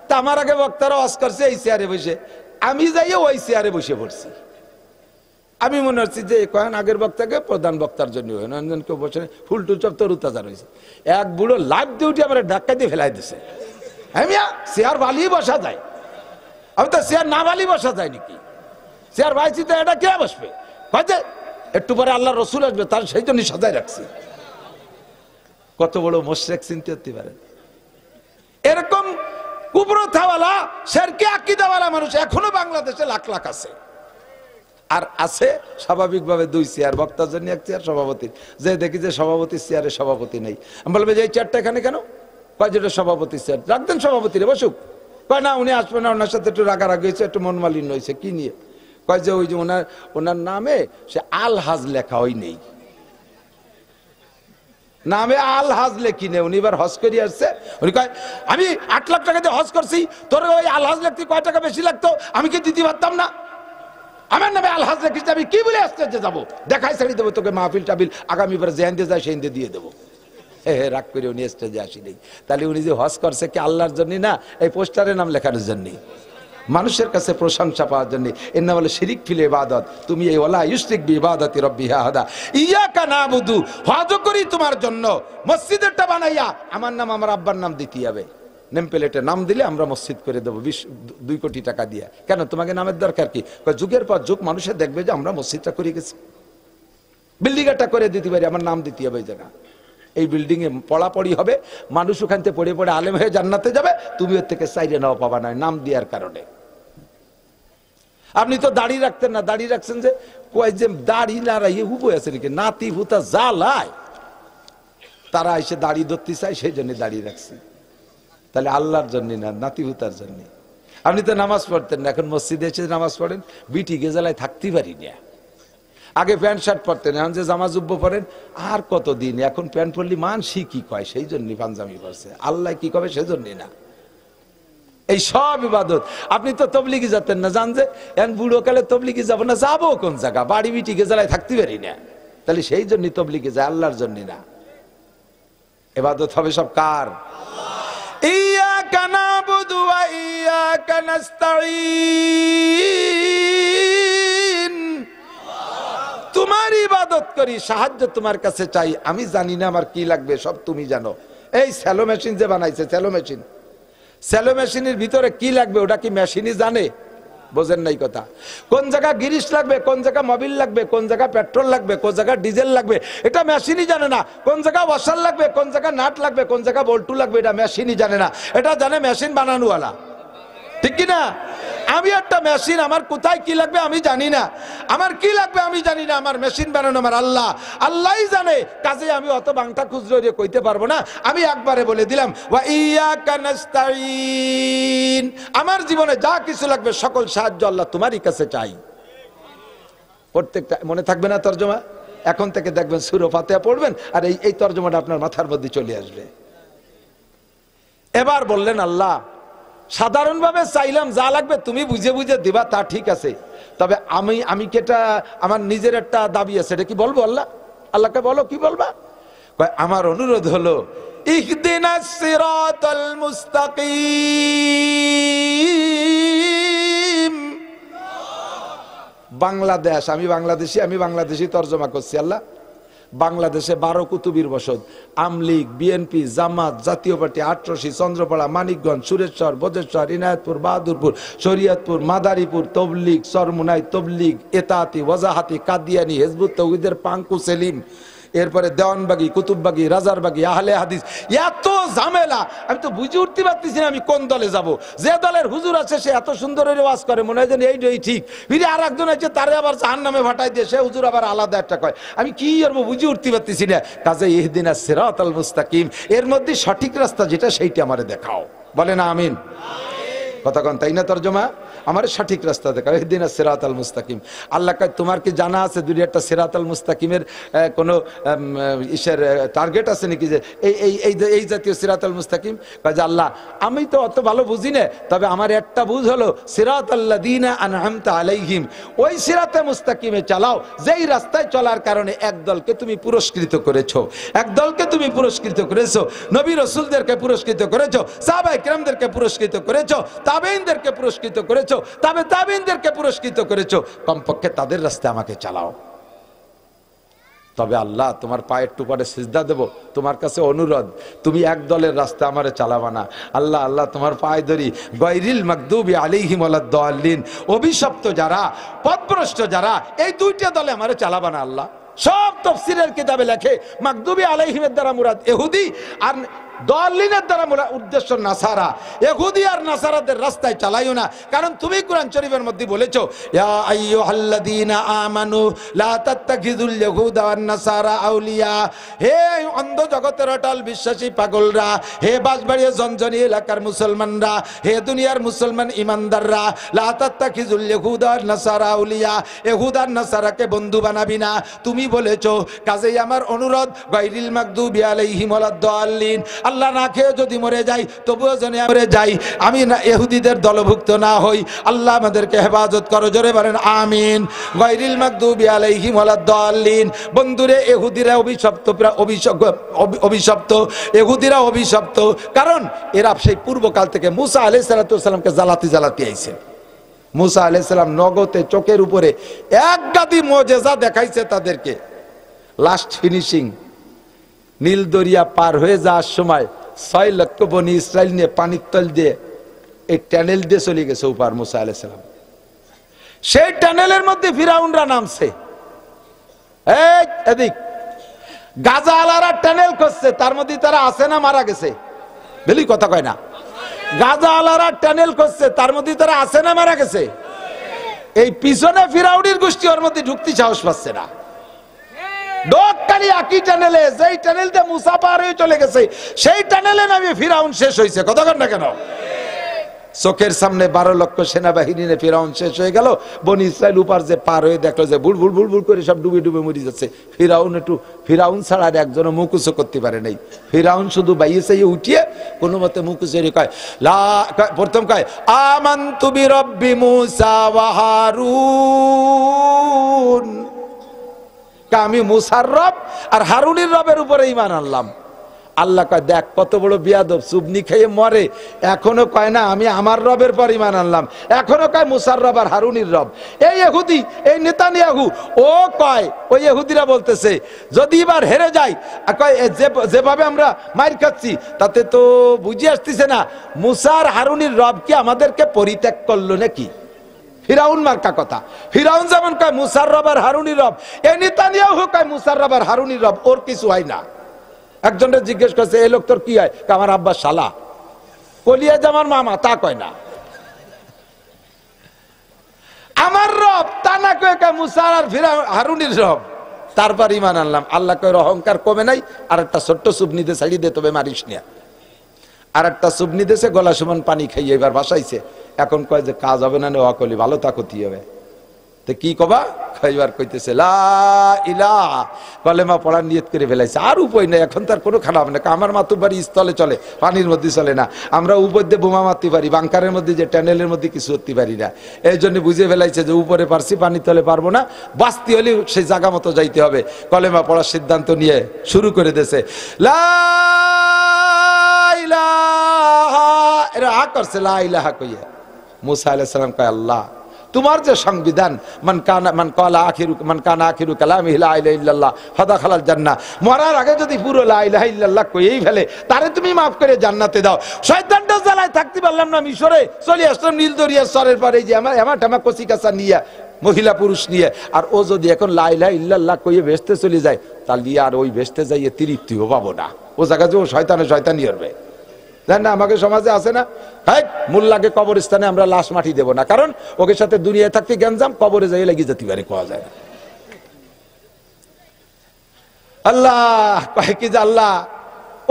তা আমার আগে বক্তারা ওয়াজ করছে এই চেয়ারে বসে, আমি যাইয়া ওই চেয়ারে বসে পড়ছি। আমি মনে হচ্ছি যে কয়েন আগের বক্তাকে প্রধান বক্তার জন্য কেউ বসে ফুল টুল সব তরু তাজা রয়েছে। এক বুড়ো লাইভ দিয়ে উঠে আমার ধাক্কা দিয়ে ফেলাই দিছে। হ্যাঁ চেয়ার বালিয়ে বসা যায়, আমি তো চেয়ার না বালিয়ে বসা যায় নাকি? চেয়ার বাইছি তো এটা কে বসবে? একটু পরে আল্লাহ রসুল আসবে, তার সেই জন্য সাজায় রাখছি। কত বড় মোশরিক চিনতে হতে পারে। এরকম কুবরতাওয়ালা শিরকি আকীদাওয়ালা মানুষ এখনো বাংলাদেশে লাখ লাখ আছে। আর আছে স্বাভাবিকভাবে দুই চেয়ার, বক্তার জন্য এক চেয়ার, সভাপতির। যে দেখি যে সভাপতির চেয়ারে সভাপতি নেই, আমি বলবো যে এই চেয়ারটা এখানে কেন? কয় যেটা সভাপতির চেয়ার, রাখতেন সভাপতিরে বসুক। কয় না উনি আসবে না, ওনার সাথে একটু রাগারাগি হয়েছে, একটু মনমালিন্য হয়েছে। কি নিয়ে? কয় যে ওই যে ওনার নামে সে আল হাজ লেখা ওই নেই, নামে আল হাজ লেখি নেই। উনি এবার হজ করে আসছে, উনি কয় আমি 8 লাখ টাকা দিয়ে হজ করছি, তোর ওই আল হাজ লিখতে কয় টাকা বেশি লাগতো, আমি কি দিতে পারতাম না? আমার নামে আল হাজ লিখিস, আমি কি বলে আসতে যাবো? দেখাই ছাড়ি দেবো তোকে, মাহফিল টাবিল আগামীবার যে হিন্দে যায় সেই হিন্দে দিয়ে দেবো। রাগ করে উনি স্টেজে আসি নেই। তাহলে উনি যে হজ করছে কি আল্লাহর জন্য না, এই পোস্টারে নাম লেখানোর জন্য, মানুষের কাছে প্রশংসা পাওয়ার জন্য। এর নাম হলো শিরিক ফিল ইবাদত। তুমি এই ওয়ালা ইউশরিক বিইবাদাতি রাব্বিহা আহাদা, ইয়াকা নাবুদু, হজ করি তোমার জন্য, মসজিদেরটা বানাইয়া আমার নাম আমার আব্বার নাম দিতে হবে। নেম প্লেটে নাম দিলে আমরা মসজিদ করে দেবো 2 কোটি টাকা দিয়ে। কেন তোমাকে নামের দরকার কি? যুগের পর যুগ মানুষের দেখবে যে আমরা মসজিদটা করে গেছি, বিল্ডিংটা করে দিতে পারি, আমার নাম দিতে হবে। জায়গা এই বিল্ডিং এ পড়াপড়ি হবে, মানুষ ওখান থেকে পড়ে পড়ে আলেম হয়ে জান্নাতে যাবে, তুমি ওর থেকে চাইরে নাও পাবা না নাম দেওয়ার কারণে। আপনি তো দাড়ি রাখতেন না, দাড়ি রাখছেন যে কয় যে দাড়ি লড়াইয়ে হুবো আছে নাকি, নাতি হুতা যা লাই তারা এসে দাড়ি ধরতে চায়, সেই জন্য দাড়ি রাখছি। তাহলে আল্লাহর জন্য না, নাতি হুতার জন্য। আপনি তো নামাজ পড়তেন না, এখন মসজিদে এসে নামাজ পড়েন, বিটি গেজালায় থাকতেই পারি না। আগে প্যান্ট শার্ট পরতেন, এখন যে জামা জুব্বো পরেন, আর কতদিন এখন প্যান্ট পরলি মানসি কি কয়, সেই জন্য পাঞ্জাবি পরছে, আল্লাহ কি কবে সেই জন্য না। এই সব ইবাদত। আপনি তো তবলিগি যেতেন না, জান যে এখন বুড়ো কালে তবলিগি যাবো না, যাবো কোন জায়গা, বাড়ি বিটি গেজালায় থাকতে পারি না, তাহলে সেই জন্য তবলিগে যায়, আল্লাহর জন্য না। ইবাদত হবে সব কার? ইয়াকা নাবুদু ওয়া ইয়াকা নাস্তাঈন, তোমার ইবাদত করি, সাহায্য তোমার কাছে চাই, আমি জানি না আমার কি লাগবে, সব তুমি জানো। এই স্যালো মেশিন যে বানাইছে, স্যালো মেশিন, স্যালো মেশিনের ভিতরে কি লাগবে ওটা কি মেশিনই জানে? বোঝেন নাই কথা। কোন জায়গা গিরিশ লাগবে, কোন জায়গা মোবিল লাগবে, কোন জায়গা পেট্রোল লাগবে, কোন জায়গা ডিজেল লাগবে, এটা মেশিনই জানে না। কোন জায়গা ওয়াশার লাগবে, কোন জায়গা নাট লাগবে, কোন জায়গা বল্টু লাগবে, এটা মেশিনই জানে না। এটা জানে মেশিন বানানোওয়ালা, ঠিক কিনা? আমি একটা মেশিন, আমার কোথায় কি লাগবে আমি জানি না, আমার কি লাগবে আমি জানি না, আমার মেশিন বানানো আমার আল্লাহ, আল্লাহই জানে। কাজে আমি অত বাংটা খুচরো দিয়ে কইতে পারবো না। আমি একবারে বলে দিলাম ওয়া ইয়াকা নাস্তাঈন, আমার জীবনে যা কিছু লাগবে সকল সাহায্য আল্লাহ তোমারই কাছে চাই। প্রত্যেকটা মনে থাকবে না তরজমা? এখন থেকে দেখবেন সূরা ফাতিহা পড়বেন আর এই তরজমাটা আপনার মাথার মধ্যে চলে আসবে। এবার বললেন আল্লাহ সাধারণভাবে চাইলাম যা লাগবে তুমি বুঝে বুঝে দিবা, তা ঠিক আছে, তবে আমি কেটা আমার নিজের একটা দাবি আছে, এটা কি বলবো? আল্লাহকে বলো, কি বলবা? আমার অনুরোধ হলো ইহদিনাস সিরাতাল মুস্তাকিম। বাংলাদেশ, আমি বাংলাদেশি তরজমা করছি। আল্লাহ বাংলাদেশে 12 কুতুবির বসত, আমলিগ, বিএনপি, জামাত, জাতীয় পার্টি, আটরশি, চন্দ্রপাড়া, মানিকগঞ্জ, সুরেশ্বর, বজেশ্বর, ইনায়তপুর, বাহাদুরপুর, শরীয়তপুর, মাদারীপুর, তবলিগ, সরমুনাই, তবলিগ, এতাতি, ওয়াজাহাতি, কাদিয়ানি, হিজবুত তাওহীদের পাঙ্কু সেলিম, এরপরে দেওয়ানবাগি, কুতুববাগি, রাজারবাগি, আহলে হাদিস, এত ঝামেলা আমি তো বুঝে উঠতে পারতেছি না আমি কোন দলে যাব। যে দলের হুজুর আছে সে এত সুন্দর ওয়াজ করে, মনে হয় যেন এইটাই ঠিক, ফিরে আর একজন আছে তারে আবার জাহান্নামে ভাটাই দিয়ে সে হুজুর আবার আলাদা একটা কয়, আমি কি করবো বুঝে উঠতে পারতেছি না। কাজে ইহদিনাস সিরাতাল মুস্তাকিম, এর মধ্যে সঠিক রাস্তা যেটা সেইটা আমারে দেখাও, বলে না আমিন? কথা কন, তাই না তরজমা? আমার সঠিক রাস্তা দেখাও, ইহদিনাস সিরাতাল মুস্তাকিম। আল্লাহ কয় তোমার কি জানা আছে দুনিয়াটা সিরাতাল মুস্তাকিমের কোনো ইসের টার্গেট আছে নাকি, যে এই জাতীয় সিরাতাল মুস্তাকিম? কয় যে আল্লাহ আমি তো অত ভালো বুঝি না, তবে আমার একটা বুঝ হলো সিরাতাল্লাযীনা আনআমতা আলাইহিম, ওই সিরাতে মুস্তাকিমে চালাও যেই রাস্তায় চলার কারণে একদলকে তুমি পুরস্কৃত করেছো, একদলকে তুমি পুরস্কৃত করেছো, নবী রাসূলদেরকে পুরস্কৃত করেছো, সাহাবায়ে কিরামদেরকে পুরস্কৃত করেছো, তাবেঈনদেরকে পুরস্কৃত করেছো, তাবেঈনদেরকে পুরস্কৃত করেছো, কমপক্ষে তাদের রাস্তায় আমাকে চালাও। তবে আল্লাহ তোমার পায়ের টুপারে সিজদা দেব, তোমার কাছে অনুরোধ তুমি এক দলের রাস্তা আমারে চালাবা না। আল্লাহ আল্লাহ তোমার পায়ে ধরি, গায়রিল মাগদুবি আলাইহিম ওয়ালাদ-দাল্লিন, অভিশপ্ত যারা, পথভ্রষ্ট যারা, এই দুইটা দলে আমারে চালাবা না আল্লাহ। সব তাফসীরের কিতাবে লেখে মাগদুবি আলাইহিমের দ্বারা মুরাদ ইহুদি, আর দাল্লিনের দ্বারা মুরাদ উদ্দেশ্য নাসারা। ইহুদি আর নাসারাদের রাস্তায় চালাইও না, কারণ তুমি কোরআন শরীফের মধ্যে বলেছো ইয়া আইয়ুহাল্লাযীনা আমানু লা তাত্তাখিযুল ইয়াহুদা ওয়ান নাসারা আউলিয়া। হে অন্ধ জগতের অটল বিশ্বাসী পাগলরা, হে বাঁশবাড়িয়া জনজনি এলাকার মুসলমানরা, হে দুনিয়ার মুসলমান ইমানদাররা, লা তাত্তাখিযুল ইয়াহুদা ওয়ান নাসারা আউলিয়া, ইহুদা আর নাসারাকে বন্ধু বানাবি না তুমি বলেছো। কাজেই আমার অনুরোধ, গায়রিল মাগদুবি আলাইহিম ওয়ালাদ-দাল্লিন, আল্লাহ না খেয়ে যদি মরে যাই তবুও যেন মরে যাই, আমি না ইহুদিদের দলভুক্ত না হই। আল্লাহ আমাদেরকে হেফাজত করো, জোরে বলেন আমিন। গায়রিল মাগদুবি আলাইহিম ওয়ালাদ-দাল্লিন। বন্ধুরে ইহুদিরা অভিশপ্ত, অভিশপ্ত ইহুদিরা অভিশপ্ত, কারণ এরা সেই পূর্বকাল থেকে মুসা আলাইহিস সালামকে জ্বালাতে জ্বালাতে আইছে। মুসা আলাইহিস সালাম নগতে চোখের উপরে এক গাদি মুজিজা দেখাইছে তাদেরকে। লাস্ট ফিনিশিং, নীল দরিয়া পার হয়ে যাওয়ার সময় 6 লক্ষ বনি ইসরায়েল নিয়ে পানির তল দিয়ে এই টানেল দিয়ে চলে গেছে উপার মুসা আলাইহিস সালাম। সেই টানেলের মধ্যে ফিরাউনরা নামছে। এই এদিক গাজা আলারা টানেল করছে, তার মধ্যে তারা আছে না মারা গেছে? বলি কথা কয় না। গাজা আলারা টানেল করছে, তার মধ্যে তারা আছে না মারা গেছে? এই পিছনে ফিরাউনের গোষ্ঠী ওর মধ্যে ঢুকতে সাহস পাচ্ছে না। ডোকালি একই টানেলে, যেই টানেল দিয়ে মুসা পার হয়ে চলে গেছে, সেই টানেলে নামে ফিরাউন শেষ হয়েছে। কথা কন না কেন? চোখের সামনে 12 লক্ষ সেনাবাহিনী নিয়ে ফিরাউন শেষ হয়ে গেল। বনি ইসরায়েল উপার যে পার হয়ে দেখলো যে বুড় বুড় বুড় বুড় করে সব ডুবে ডুবে মরে যাচ্ছে। ফিরাউন ছাড়া আর একজনও মুখ উঁচু করতে পারে নাই। ফিরাউন শুধু বাইয়ে চাইয়ে উঠিয়ে কোনো মতে মুখ উঁচু কয় প্রথম কয় আমানতু বিরব্বি মুসা ওয়া হারুন, আমি মুসার রব আর হারুনের রবের উপরে ঈমান আনলাম। আল্লাহ কয় দেখ কত বড় বিয়াদব, চুবনি খেয়ে মরে, এখনো কয় না আমি আমার রবের পর ঈমান আনলাম, এখনো কয় মুসার রব আর হারুনের রব। এই ইহুদি, এই নেতানিয়াহু, ও কয়, ওই ইহুদিরা বলতেছে যদি এবার হেরে যাই, কয় যেভাবে আমরা মার খাচ্ছি তাতে তো বুঝে আসতেছে না মুসার হারুনের রব কি আমাদেরকে পরিত্যাগ করলো নাকি? ফিরাউন মার্কা কথা। ফিরাউন যেমন কয় মুসার রব আর হারুনের রব, এই নেতানিয়াহু কয় মুসার রব আর হারুনের রব, ওর কিছু হয় না। একজনের জিজ্ঞেস করছে এই লোক তোর কি হয়? আমার আব্বা শালা, কলিয়া জামার মামা, তা কয় না। আমার রব তা না কয় মুসার আর হারুনের রব, তারপর ঈমান আনলাম। আল্লাহ কয় অহংকার কমে নাই, আর একটা ছোট্ট সুবনিতে ছাড়ি দে, তবে মারিস না। আর একটা সুবনি দেশে গলা সমান পানি খাইয়ে এবার ভাসাইছে। এখন কয় যে কাজ হবে না, নেওয়া করলি ভালো তা ক্ষতি হবে। তো কি কবা? এবার কইতেছে লা ইলাহা, কলেমা পড়ার নিয়ত করে ফেলাইছে। আর উপায় নাই, এখন তার কোনো খারাপ না। আমার মাতুর বাড়ি স্থলে চলে, পানির মধ্যে চলে না। আমরা উপর দিয়ে বোমা মারতে পারি, বাংকারের মধ্যে যে টানেলের মধ্যে কিছু করতে পারি না। এই জন্য বুঝে ফেলাইছে যে উপরে পারছি, পানির তলে পারবো না, বাঁচতে হলে সেই জায়গা মতো যাইতে হবে। কলেমা পড়ার সিদ্ধান্ত নিয়ে শুরু করে দিয়েছে লা ইলাহা, এরা হা করছে লা ইলাহা কইয়া। মুসা আলাইহিস সালাম কয় আল্লাহ তোমার যে সংবিধান, মান কানা আখিরু কালামিহি লা ইলাহা ইল্লাল্লাহ ফাদাখালাল জান্নাহ, মরার আগে যদি পুরো লা ইলাহা ইল্লাল্লাহ কইই ফেলে তারে তুমি মাফ করে জান্নাতে দাও। শয়তানটা জ্বালায় থাকতে পারলাম না, মিশরে চলে আসলাম নীল দরিয়ার সরের পারে, যে আমার টামা কচি কাঁচা নিয়ে, মহিলা পুরুষ নিয়ে। আর ও যদি এখন লা ইলাহা ইল্লাল্লাহ কইয়ে বেহেশতে চলে যায়, তাহলে আর ওই বেহেশতে যাইয়ে তৃপ্তিও পাবো না। ও জায়গা যে ও শয়তানি হবে। জান না আমাকে সমাজে আছে না, হ্যাঁ মোল্লাকে কবরস্থানে আমরা লাশ মাটি দেব না, কারণ ওকে সাথে দুনিয়ায় থাকতে গ্যাঞ্জাম, কবরে যাই লাগিয়ে যেতে পারে, কোয়া যায় না। আল্লাহ কয় কি যে আল্লাহ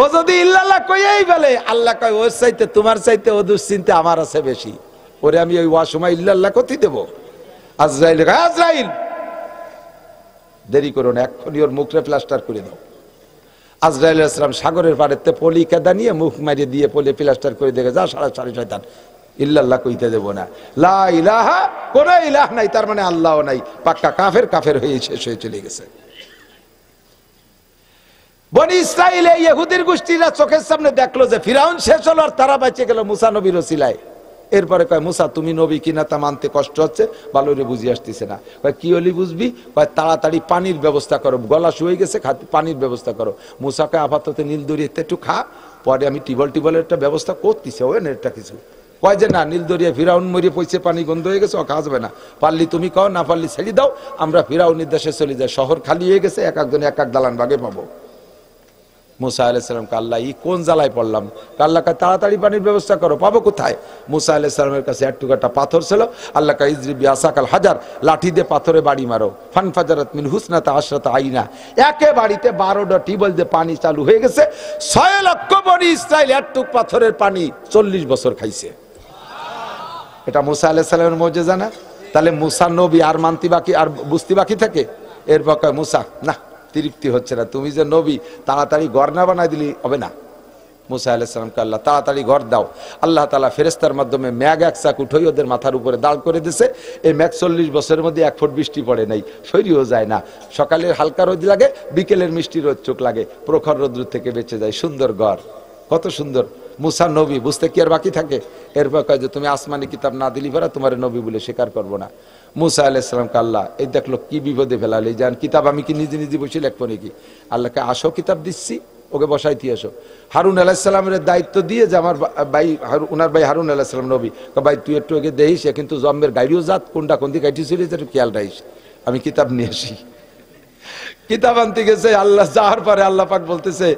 ও যদি ইল্লাল্লাহ কইয়েই ফেলে, আল্লাহ কয় ওর চাইতে তোমার চাইতে ও দুশ্চিন্তা আমার আছে বেশি। ওরে আমি ওই ওয়াসমা ইল্লাল্লাহ কতি দেব? আজরাইল, আজরাইল দেরি করো না, এক্ষুনি ওর মুখে প্লাস্টার করে দাও। আজরাইল আলাইহিস সালাম সাগরের পাড়েতে পলি কাদা নিয়ে মুখ মারিয়ে দিয়ে পলি প্লাস্টার করে দেখে, যা সারা শয়তান, ইল্লাল্লাহ কইতে দেব না, লা ইলাহা, কোন ইলাহ নাই, তার মানে আল্লাহও নাই, পাক্কা কাফের, কাফের হয়ে শেষ হয়ে চলে গেছে। বনি ইসরাইল এই ইহুদির গোষ্ঠীরা চোখের সামনে দেখলো যে ফিরাউন শেষ হলো আর তারা বেঁচে গেল মুসা নবীর ওসিলায়। এরপরে কয়, মুসা তুমি নবী কিনা তা মানতে কষ্ট হচ্ছে, ভালো করে বুঝিয়ে আসতেছে না। কয় কি হলি বুঝবি? কয় তাড়াতাড়ি পানির ব্যবস্থা করো, গলা শুয়ে গেছে, পানির ব্যবস্থা করো। মুসা কয় আপাতত নীল দরিয়াতে একটু খা, পরে আমি টিবলের একটা ব্যবস্থা করতেছি, ওই একটা কিছু। কয় যে না, নীল দরিয়া ফিরাউন মরিয়ে পয়সে, পানি গন্ধ হয়ে গেছে, ও খাওয়াবে না, পারলি তুমি খাও, না পারলি ছেড়ে দাও, আমরা ফিরাউনের দেশে চলে যাই, শহর খালি হয়ে গেছে, এক একজন এক এক দালান ভাগে পাবো। মুসা আলাইহিস সালাম আল্লাহ ই কোন জ্বালায় পড়লাম? আল্লাহ কা তাড়াতাড়ি পানির ব্যবস্থা করো, পাবো কোথায়? মুসা আলাইহিস সালামের কাছে এক টুকরা পাথর ছিল। আল্লাহ কা ইজরিবি আসাকাল হাজার, লাঠি দিয়ে পাথরে বাড়ি মারো, ফানফাজারাত মিন হুসনাতা আশরাতা আইনা, একে বাড়িতে 12টা টিউবওয়েল দিয়ে পানি চালু হয়ে গেছে। 6 লক্ষ বনি ইসরাইল এক টুক পাথরের পানি 40 বছর খাইছে। এটা মুসা আলাইহিস সালামের মুজিজা না? তাহলে মুসা নবী, আর মানতি বাকি, আর বুঝতে বাকি থাকে? এরপর কয় মুসা না, তৃপ্তি হচ্ছে না, তুমি যে নবী, তাড়াতাড়ি ঘর না বানাই দিলি হবে না। মুসা আলাইহিস সালামকে আল্লাহ তাড়াতাড়ি ঘর দাও। আল্লাহ তাআলা ফেরেশতার মাধ্যমে মেঘ এক চাক উঠই ওদের মাথার উপরে দাঁড় করে দিয়েছে। এই মেঘ 40 বছরের মধ্যে 1 ফুট বৃষ্টি পড়ে নাই, সরিয়েও যায় না। সকালের হালকা রোদ লাগে, বিকেলের মিষ্টি রোদ চোখ লাগে, প্রখর রোদ্র থেকে বেঁচে যায়, সুন্দর ঘর, কত সুন্দর। মুসা নবী, বুঝতে কি আর বাকি থাকে? এরপর কয় যে তুমি আসমানি কিতাব না দিলি পরে তোমার নবী বলে স্বীকার করবো না। মুসা আলাইহিস সালামকে আল্লাহ এই দেখলো কি বিপদে ফেলালে, জান কিতাব আমি কি নিজে নিজে বসে লিখবো নাকি? আল্লাহকে আসো, কিতাব দিচ্ছি, ওকে বসাইতে আসো। হারুন আলাইহিস সালামের দায়িত্ব দিয়ে যে আমার ভাই ওনার ভাই হারুন আলাইহিস সালাম নবী, ভাই তুই একটু আগে দেখিস, কিন্তু জম্মের গাড়িও জাত কোনটা কোন দিকে গাইতেছিল একটু খেয়াল রাখিস, আমি কিতাব নিয়ে আসি। কিতাব আনতে গেছে, আল্লাহ যাওয়ার পরে আল্লাহ পাক বলতেছে,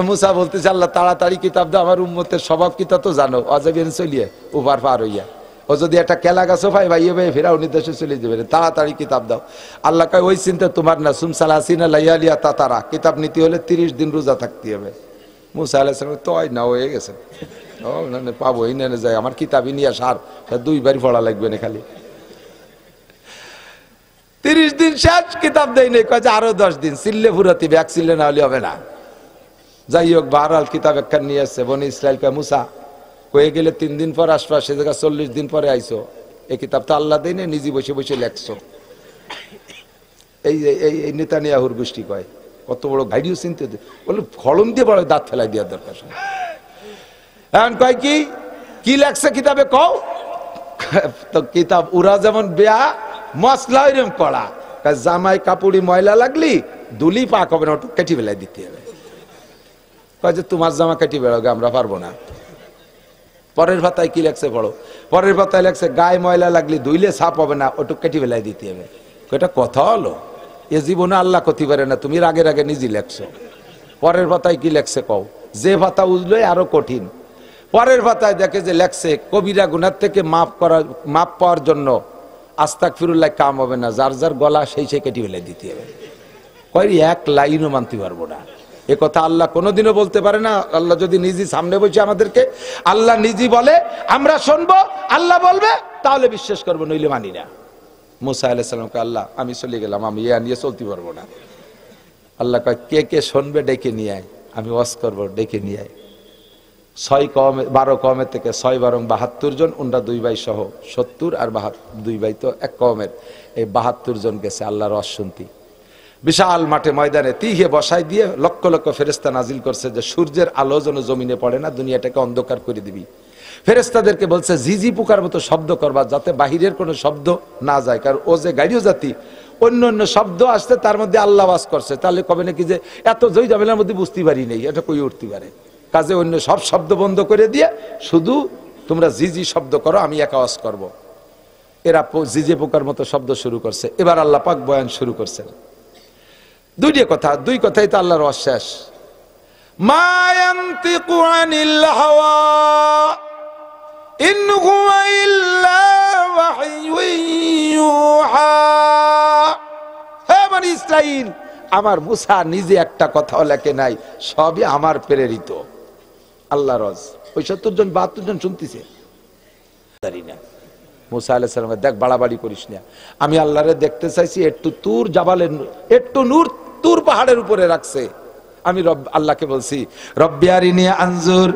মুসা বলতেছে আল্লাহ তাড়াতাড়ি কিতাব দাও, আমার উম্মতের স্বভাব কিতাব তো জানো, অজাবিন চলিয়ে উপার পার হইয়া, ও যদি একটা কেলা গাছও পাই ভাই ভাই ফেরাউনির দেশে চলে যাবে, তাড়াতাড়ি কিতাব দাও। আল্লাহ কয় ওই চিন্তা তোমার না, সুমসালাসিনা লাইয়ালিয়া তাতারা, কিতাব নিতে হলে 30 দিন রোজা থাকতে হবে। মুসা আলাইহিস সালাম তো না হয়ে গেছে, ও না পাবো এই না যায়, আমার কিতাবই নিয়ে সার 2 বার পড়া লাগবে না খালি। 30 দিন শেষ, কিতাব দেয় নেই, কয় যে আরো 10 দিন, চিল্লে ফুরাতি, ব্যাগ চিল্লে না হলে হবে না। যাই হোক, বাহরাল কিতাব একখান নিয়ে আসছে। বনি ইসরাইল কয় মুসা কয়ে গেলে 3 দিন পর আসবা, সে জায়গা 40 দিন পরে আইসো, এই কিতাব তো আল্লাহ দেয় না, নিজে বসে বসে লেখছো। এই এই নেতানিয়াহুর গোষ্ঠী কয় কত বড় গাইডিও চিনতে, বলে কলম দিয়ে বড় দাঁত ফেলাই দেওয়ার দরকার। এখন কয় কি লেখছে কিতাবে কও? তো কিতাব উরা যেমন বেয়া মশলা ওইরকম কড়া, জামাই কাপড়ি ময়লা লাগলি দুলি পাক হবে না, ওটু কেটে বেলায় দিতে হবে। কয় যে তোমার জামা কেটে বেড়াবে, আমরা পারবো না। পরের পাতায় কি লেখছে পড়ো, পরের পাতায় লেখছে গায়ে ময়লা লাগলি ধুইলে সাপ হবে না, ওটু কেটে বেলায় দিতে হবে। এটা কথা হলো? এ জীবনে আল্লাহ করতে পারে না, তুমি রাগে রাগে নিজে লেখছো। পরের পাতায় কি লেখছে কও? যে পাতা উজলো আরো কঠিন। পরের পাতায় দেখে যে লেখছে কবিরা গুনার থেকে মাপ পাওয়ার জন্য আস্তাগফিরুল্লাহ কাম হবে না, যার যার গলা সেই কেটে ফেলে দিতে হবে। কয় এক লাইনও মানতে পারবো না, এ কথা আল্লাহ কোনোদিনও বলতে পারে না। আল্লাহ যদি নিজে সামনে বসে আমাদেরকে, আল্লাহ নিজে বলে আমরা শুনবো, আল্লাহ বলবে তাহলে বিশ্বাস করবো, নইলে মানি না। মুসা আলাইহিস সালামকে আল্লাহ আমি চলে গেলাম, আমি ইয়া নিয়ে চলতে পারবো না। আল্লাহ কয় কে কে শুনবে ডেকে নিয়ে আয়, আমি ওয়াজ করবো, ডেকে নিয়ে আয়। 12 কওমের থেকে 6 বারং 72 জন, ওনরা 2 ভাই সহ 70, আর 2 ভাই তো এক কওমের, এই 72 জন গেছে আল্লাহর ওয়াজ শুনতে। বিশাল মাঠে ময়দানে তিহে বসাই দিয়ে লক্ষ লক্ষ ফেরেশতা নাজিল করছে যে সূর্যের আলো যেন জমিনে পড়ে না, দুনিয়াটাকে অন্ধকার করে দিবি। ফেরেশতাদেরকে বলছে ঝিঝি পোকার মতো শব্দ করবা, যাতে বাহিরের কোনো শব্দ না যায়, কারণ ও যে গাড়িও জাতি, অন্য অন্য শব্দ আসতে তার মধ্যে আল্লাহ ওয়াজ করছে, তাহলে কবে নাকি যে এত জয় জামেলার মধ্যে বুঝতে পারি নেই, এটা কই উঠতে পারে। কাজে অন্য সব শব্দ বন্ধ করে দিয়ে শুধু তোমরা জিজি শব্দ করো, আমি একা ওয়াজ করব। এরা জিজে পোকার মতো শব্দ শুরু করছে। এবার আল্লাহ পাক বয়ান শুরু করছেন। 2 কথাই তো আল্লাহর ওয়াজ শেষ। মা ইয়ানতিকু আনিল হাওয়া ইন হুয়া ইল্লা ওয়াহয়ুন ইউহা। হে বনি ইসরাইল, আমার মুসা নিজে একটা কথাও লেখে নাই, সবই আমার প্রেরিত। আল্লাহর ওয়াজ ওই 70 জন 72 জন শুনতেছে, জানি না মুসা আলাইহিস সালাম দেখ বাড়াবাড়ি করিস না, আমি আল্লাহরে দেখতে চাইছি, একটু তুর জাবালের একটু নূর তুর পাহাড়ের উপরে রাখছে। আমি আল্লাহকে বলছি রব্বি আরিনি আনজুর,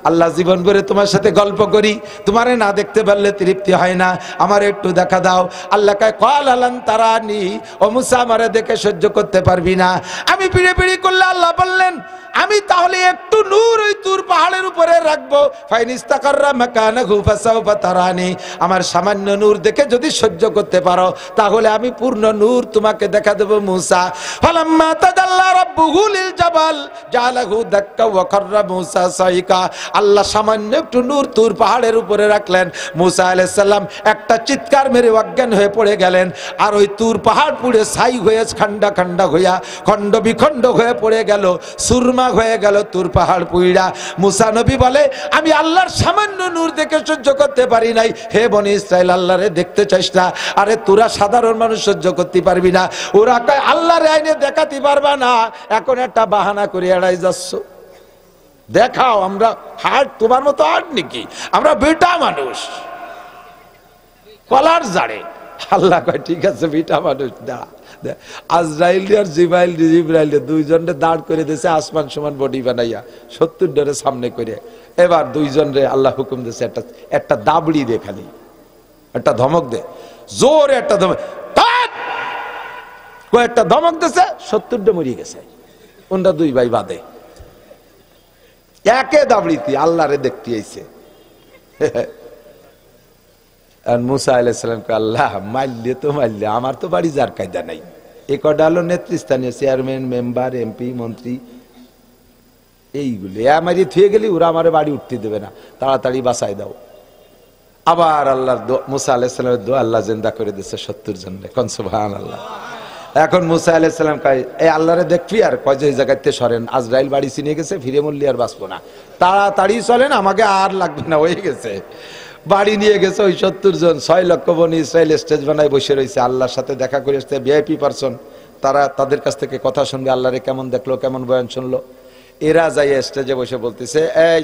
আল্লাহ জীবন ভরে তোমার সাথে গল্প করি, তোমারে না দেখতে পারলে তৃপ্তি হয় না, আমার একটু দেখা দাও। আল্লাহ কয় ক্বাল আলান তারানি, ও মুসা আমারে দেখে সহ্য করতে পারবি না। আমি পিড়ে পিড়ি করলে আল্লাহ বললেন আমি তাহলে একটু নূর ওই তুর পাহাড়ের উপরে রাখবো, ফাইন ইস্তাকাররা মাকানাহু ফাসাউফা তারানি, আমার সামান্য নূর দেখে যদি সহ্য করতে পারো তাহলে আমি পূর্ণ নূর তোমাকে দেখা দেব মুসা। ফালাম্মা তাদাল্লা রাব্বুহু লিল জাবাল জালাহু দাক্কা ওয়া খাররা মুসা সাইকা, আল্লাহ সামান্য একটু নূর তুর পাহাড়ের উপরে রাখলেন, মুসা আলাইহিস সালাম একটা চিৎকার মেরে অজ্ঞান হয়ে পড়ে গেলেন, আর ওই তুর পাহাড় পুড়ে ছাই হয়ে খান্ডা খান্ডা হইয়া খণ্ড বিখণ্ড হয়ে পড়ে গেল, সুরমা হয়ে গেল তুর পাহাড় পুইড়া। মুসা নবী বলে আমি আল্লাহর সামান্য নূর দেখে সহ্য করতে পারি নাই। হে বনি ইসরাইল, আল্লাহরে দেখতে চাইস না, আরে তোরা সাধারণ মানুষ সহ্য করতে পারবি না, ওরা কয় আল্লাহর আইনে দেখাতে পারবা না, এখন একটা বাহানা করে এড়াই যাচ্ছ, দেখাও আমরা হার্ট তোমার মতো হার্ট নাকি, আমরা বেটা মানুষ কলার জাড়ে। আল্লাহ কয় ঠিক আছে বেটা মানুষ দাঁড়া। আজরাইল আর জিব্রাইল দুইজনে দাঁড় করে দিয়েছে আসমান সমান বডি বানাইয়া 70 ডরে সামনে করে। এবার দুইজনে আল্লাহ হুকুম দিয়েছে একটা দাবড়ি দে, খালি একটা ধমক দে, জোরে একটা ধমক, কয়েকটা ধমক দিয়েছে 70 ডে মরিয়ে গেছে। ওনরা দুই ভাই বাদে একে দাবড়িতে আল্লাহরে দেখতে আইছে। আর মুসা আলাইহিস সালামকে আল্লাহ মারলে তো মারলে, আমার তো বাড়ি যার কায়দা নাই, এ কটা হলো নেতৃস্থানীয় চেয়ারম্যান, মেম্বার, এমপি, মন্ত্রী, এইগুলো আমারই থুয়ে গেলি ওরা আমার বাড়ি উঠতে দেবে না, তাড়াতাড়ি বাঁচাই দাও। আবার আল্লাহর মুসা আলাইহিস সালামের দোয়া আল্লাহ জিন্দা করে দিচ্ছে 70 জনরে, কোন সুবহানাল্লাহ। এখন মুসা আলাইহিস সালাম কয় এই আল্লাহরে দেখবি, আর কয় যে এই জায়গাতে সরেন, আজরাইল বাড়ি চিনে গেছে, ফিরে মরলি আর বাঁচবো না, তাড়াতাড়ি চলেন, আমাকে আর লাগবে না, হয়ে গেছে। বাড়ি নিয়ে গেছে ওই 70 জন, 6 লক্ষ বনি ইসরাইল স্টেজ বানায় বসে রয়েছে, আল্লাহর সাথে দেখা করে আসতে ভিআইপি পারসন, তারা তাদের কাছ থেকে কথা শুনবে, আল্লাহরে কেমন দেখলো, কেমন বয়ান শুনলো। এরা যাই স্টেজে বসে বলতেছে এই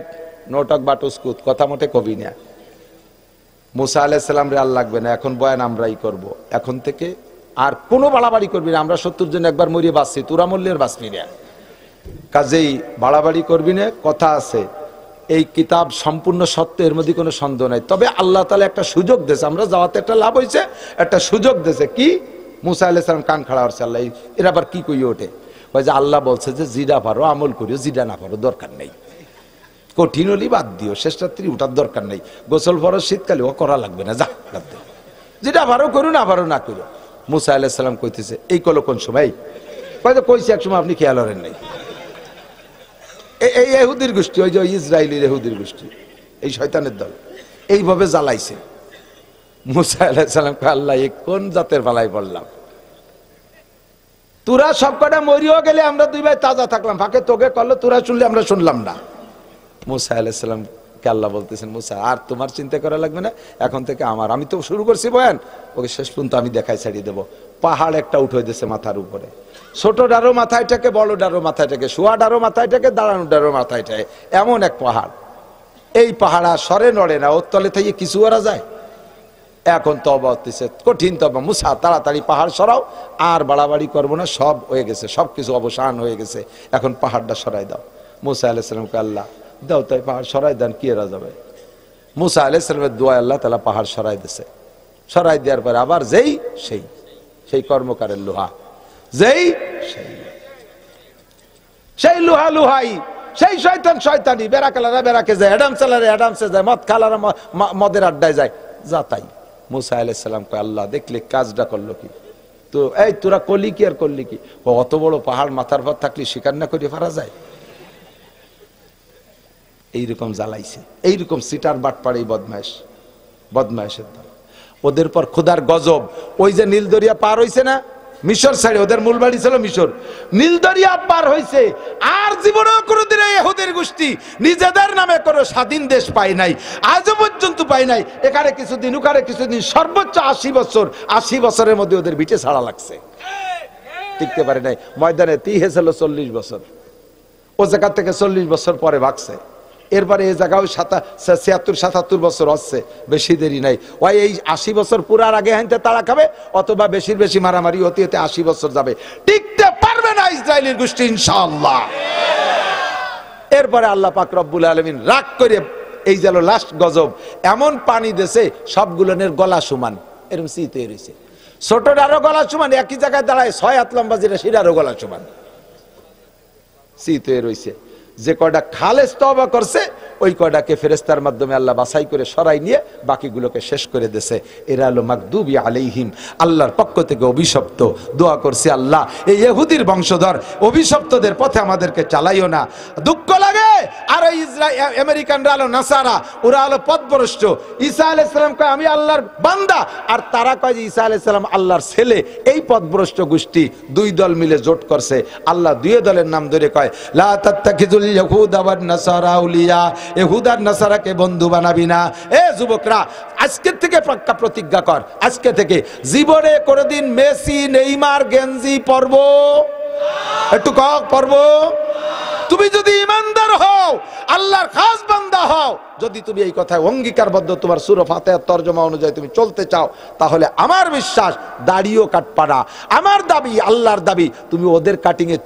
নোটক বাটুসকুত, কথা মোটে কবি না, মুসা আলাইহিস সালাম রে আর লাগবে না, এখন বয়ান আমরাই করব, এখন থেকে আর কোনো বাড়াবাড়ি করবি না, আমরা 70 জন একবার মরিয়ে বাঁচছি, তোরা মরলে আর বাঁচবি না, কাজেই বাড়াবাড়ি করবি না। কথা আছে এই কিতাব সম্পূর্ণ সত্য, এর মধ্যে কোনো সন্দেহ নাই, তবে আল্লাহ তাআলা একটা সুযোগ দিয়েছে, আমরা যাওয়াতে একটা লাভ হয়েছে, একটা সুযোগ দিয়েছে। কি? মুসা আলাইহিস সালাম কান খাড়া হচ্ছে, আল্লাহ এরা আবার কি কই ওঠে, ওই যে আল্লাহ বলছে যে জিরা পারো আমল করিও, জিরা না পারো দরকার নেই, কঠিন হলি বাদ দিও, শেষ রাত্রি উঠার দরকার নেই, গোসল ফরজ শীতকালে ও করা লাগবে না, যা যেটা পারো করো, না পারো না করো। মুসা আলাইহিস সালাম কইতেছে এই কলো কোন সময়, কইছে এক সময় আপনি খেয়াল করেন নাই। এই ইহুদির গোষ্ঠী, ওই যে ইসরায়েলের ইহুদির গোষ্ঠী, এই শয়তানের দল এইভাবে জ্বালাইছে। মুসা আলাইহিস সালাম কয় আল্লাহ এ কোন জাতের বালাই পড়লাম, তোরা সব কটা মরিও গেলে আমরা দুই ভাই তাজা থাকলাম, ফাঁকে তোকে করলো, তোরা শুনলে আমরা শুনলাম না। মুসা আলাইহিস সালাম কে আল্লাহ বলতেছেন মুসা আর তোমার চিন্তা করা লাগবে না, এখন থেকে আমার, আমি তো শুরু করছি বয়ান, ওকে শেষ পর্যন্ত আমি দেখাই ছাড়িয়ে দেবো। পাহাড় একটা উঠে দিয়েছে মাথার উপরে, ছোট ডারো মাথায় থাকে, বড় ডারো মাথায় থাকে, শোয়া ডারো মাথায় থাকে, দাঁড়ানো ডারো মাথায় থাকে, এমন এক পাহাড়। এই পাহাড় আর সরে নড়ে না, ওর তলে থেকে কিছু করা যায়। এখন তওবা হচ্ছে, কঠিন তওবা, মুসা তাড়াতাড়ি পাহাড় সরাও, আর বাড়াবাড়ি করবো না, সব হয়ে গেছে, সব কিছু অবসান হয়ে গেছে, এখন পাহাড়টা সরাই দাও। মুসা আলাইহিস সালামকে আল্লাহ দাও তাই পাহাড় সরাই দেন, কি এরা যাবে। মুসা আলাইহিস সালামের দোয়া আল্লাহ তাআলা পাহাড় সরাই দিয়েছে। সরাই দেওয়ার পরে আবার যেই সেই কর্মকারের লোহা, যেই সেই লোহা লোহাই, সেই শয়তান শয়তানি, বেড়া কালারা বেড়াকে যায়, অ্যাডাম চালারে অ্যাডামসে যায়, মদ খালারা মদের আড্ডায় যায়, যা তাই। মুসা আলাইহিস সালাম কয় আল্লাহ দেখলে কাজটা করলো কি, তো এই তোরা করলি কি আর করলি কি, অত বড় পাহাড় মাথার পর থাকলে স্বীকার না করে পারা যায়। এইরকম জ্বালাইছে, এইরকম সিটার বাটপাড়, এই বদমাইশের দল। ওদের পর খোদার গজব, ওই যে নীল দরিয়া পার হইছে না, মিশর সাইডে ওদের মূল বাড়ি ছিল মিশর, নীল দরিয়া পার হইছে, আর জীবনেও কোনোদিন ইহুদির গোষ্ঠী নিজেদের নামে কোনো স্বাধীন দেশ পায় নাই, আজও পর্যন্ত পায় নাই। এখানে কিছুদিন ওখানে কিছুদিন, সর্বোচ্চ 80 বছর, 80 বছরের মধ্যে ওদের বিটে ছাড়া লাগছে, টিকতে পারে নাই। ময়দানে তি হয়েছিল 40 বছর, ও জায়গা থেকে 40 বছর পরে ভাগছে। এরপরে এই জায়গাও 76-77 বছর হচ্ছে, বেশি দেরি নাই। ওই এই 80 বছর পুরার আগে হাইতে তারা খাবে, অথবা বেশি মারামারি হতে হতে 80 বছর যাবে, টিকতে পারবে না ইসরায়েলের গোষ্ঠী ইনশাআল্লাহ। এরপরে আল্লাহ পাক রব্বুল আলামিন রাগ করে এই গেল লাস্ট গজব, এমন পানি দেশে সবগুলোনের গলা সমান, এরকম শীত হয়ে রয়েছে, ছোটটারও গলা সমান, একই জায়গায় দাঁড়ায় 6 হাত লম্বা যেটা সেটারও গলা সমান শীত হয়ে রয়েছে। যে কয়টা খালেস তওবা করছে ওই কয়টাকে ফেরেশতার মাধ্যমে আল্লাহ বাছাই করে সরাই নিয়ে বাকিগুলোকে শেষ করে দিয়েছে। এরা হলো মাগদুবি আলাইহিম, আল্লাহর পক্ষ থেকে অভিশপ্ত। দোয়া করছি আল্লাহ এই ইহুদির বংশধর অভিশপ্তদের পথে আমাদেরকে চালাইও না। দুঃখ লাগে। আর এই আমেরিকানরা হলো নাসারা, ওরা হলো পথভ্রষ্ট। ঈসা আলাইহিস সালাম কয় আমি আল্লাহর বান্দা, আর তারা কয় যে ঈসা আলাইহিস সালাম আল্লাহর ছেলে। এই পথভ্রষ্ট গোষ্ঠী দুই দল মিলে জোট করছে। আল্লাহ দুই দলের নাম ধরে কয় লা তাত্তাখিযুল ইয়াহুদা ওয়ান নাসারা আউলিয়া, ইহুদার নাসারাকে বন্ধু বানাবি না। এ যুবকরা, আজকে থেকে পাক্কা প্রতিজ্ঞা কর, আজকে থেকে জীবনে কোনোদিন মেসি নেইমার গেঞ্জি পরব, একটু কক পরব। তুমি যদি ইমানদার হও, আল্লাহর খাস বান্দা হও, যদি তুমি এই কথায় অঙ্গীকারবদ্ধ, তোমার সূরা ফাতিহার তরজমা অনুযায়ী তুমি চলতে চাও, তাহলে আমার বিশ্বাস দাড়িও কাটবা না। আমার দাবি, আল্লাহর দাবি, তুমি ওদের কাটিং এ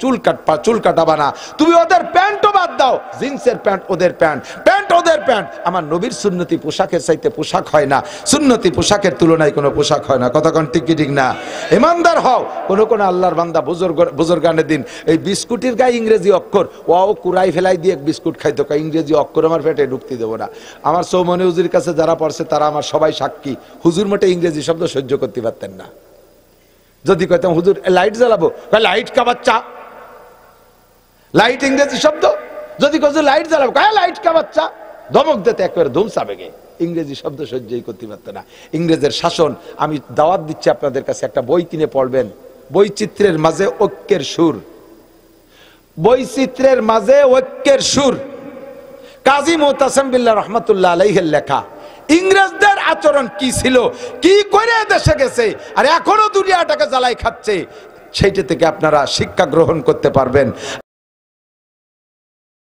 চুল কাটাবা না। তুমি ওদের প্যান্টও বাদ দাও, জিন্সের প্যান্ট ওদের প্যান্ট, প্যান্ট ওদের প্যান্ট। আমার নবীর সুন্নতি পোশাকের চাইতে পোশাক হয় না, সুন্নতি পোশাকের তুলনায় কোনো পোশাক হয় না। কথা কোন ঠিক কি ঠিক না? ইমানদার হও। কোন আল্লাহর বান্দা বুজুর্গানের দিন এই বিস্কুটের গায়ে ইংরেজি অক্ষর, ওয়াও কুরাই ফেলাই দিয়ে বিস্কুট খাইতো, ইংরেজি অক্ষর আমার পেটে ঢুকতে দেবো না। আমার চৌমনি হুজুর কাছে যারা পড়ছে তারা আমার সবাই সাক্ষী, হুজুর মোটে ইংরেজি শব্দ সহ্য করতে পারতেন না। যদি কইতাম হুজুর লাইট জ্বালাবো, লাইট কা বাচ্চা, লাইট ইংরেজি শব্দ। যদি কই লাইট জ্বালাবো, লাইট কা বাচ্চা, ধমক দিতে একবারে ধুমসাবে গে, ইংরেজি শব্দ সহ্যই করতে পারত না। ইংরেজের শাসন। আমি দাওয়াত দিচ্ছি আপনাদের কাছে, একটা বই কিনে পড়বেন, বৈচিত্র্যের মাঝে ঐক্যের সুর, বৈচিত্র্যের মাঝে ঐক্যের সুর, কাজী মুতাসিম বিল্লাহ রাহমাতুল্লাহ আলাইহির লেখা। ইংরেজদের আচরণ কি ছিল, কি করে দেশে গেছে, আর এখনো দুনিয়াটাকে জ্বালাই খাচ্ছে, সেইটা থেকে আপনারা শিক্ষা গ্রহণ করতে পারবেন।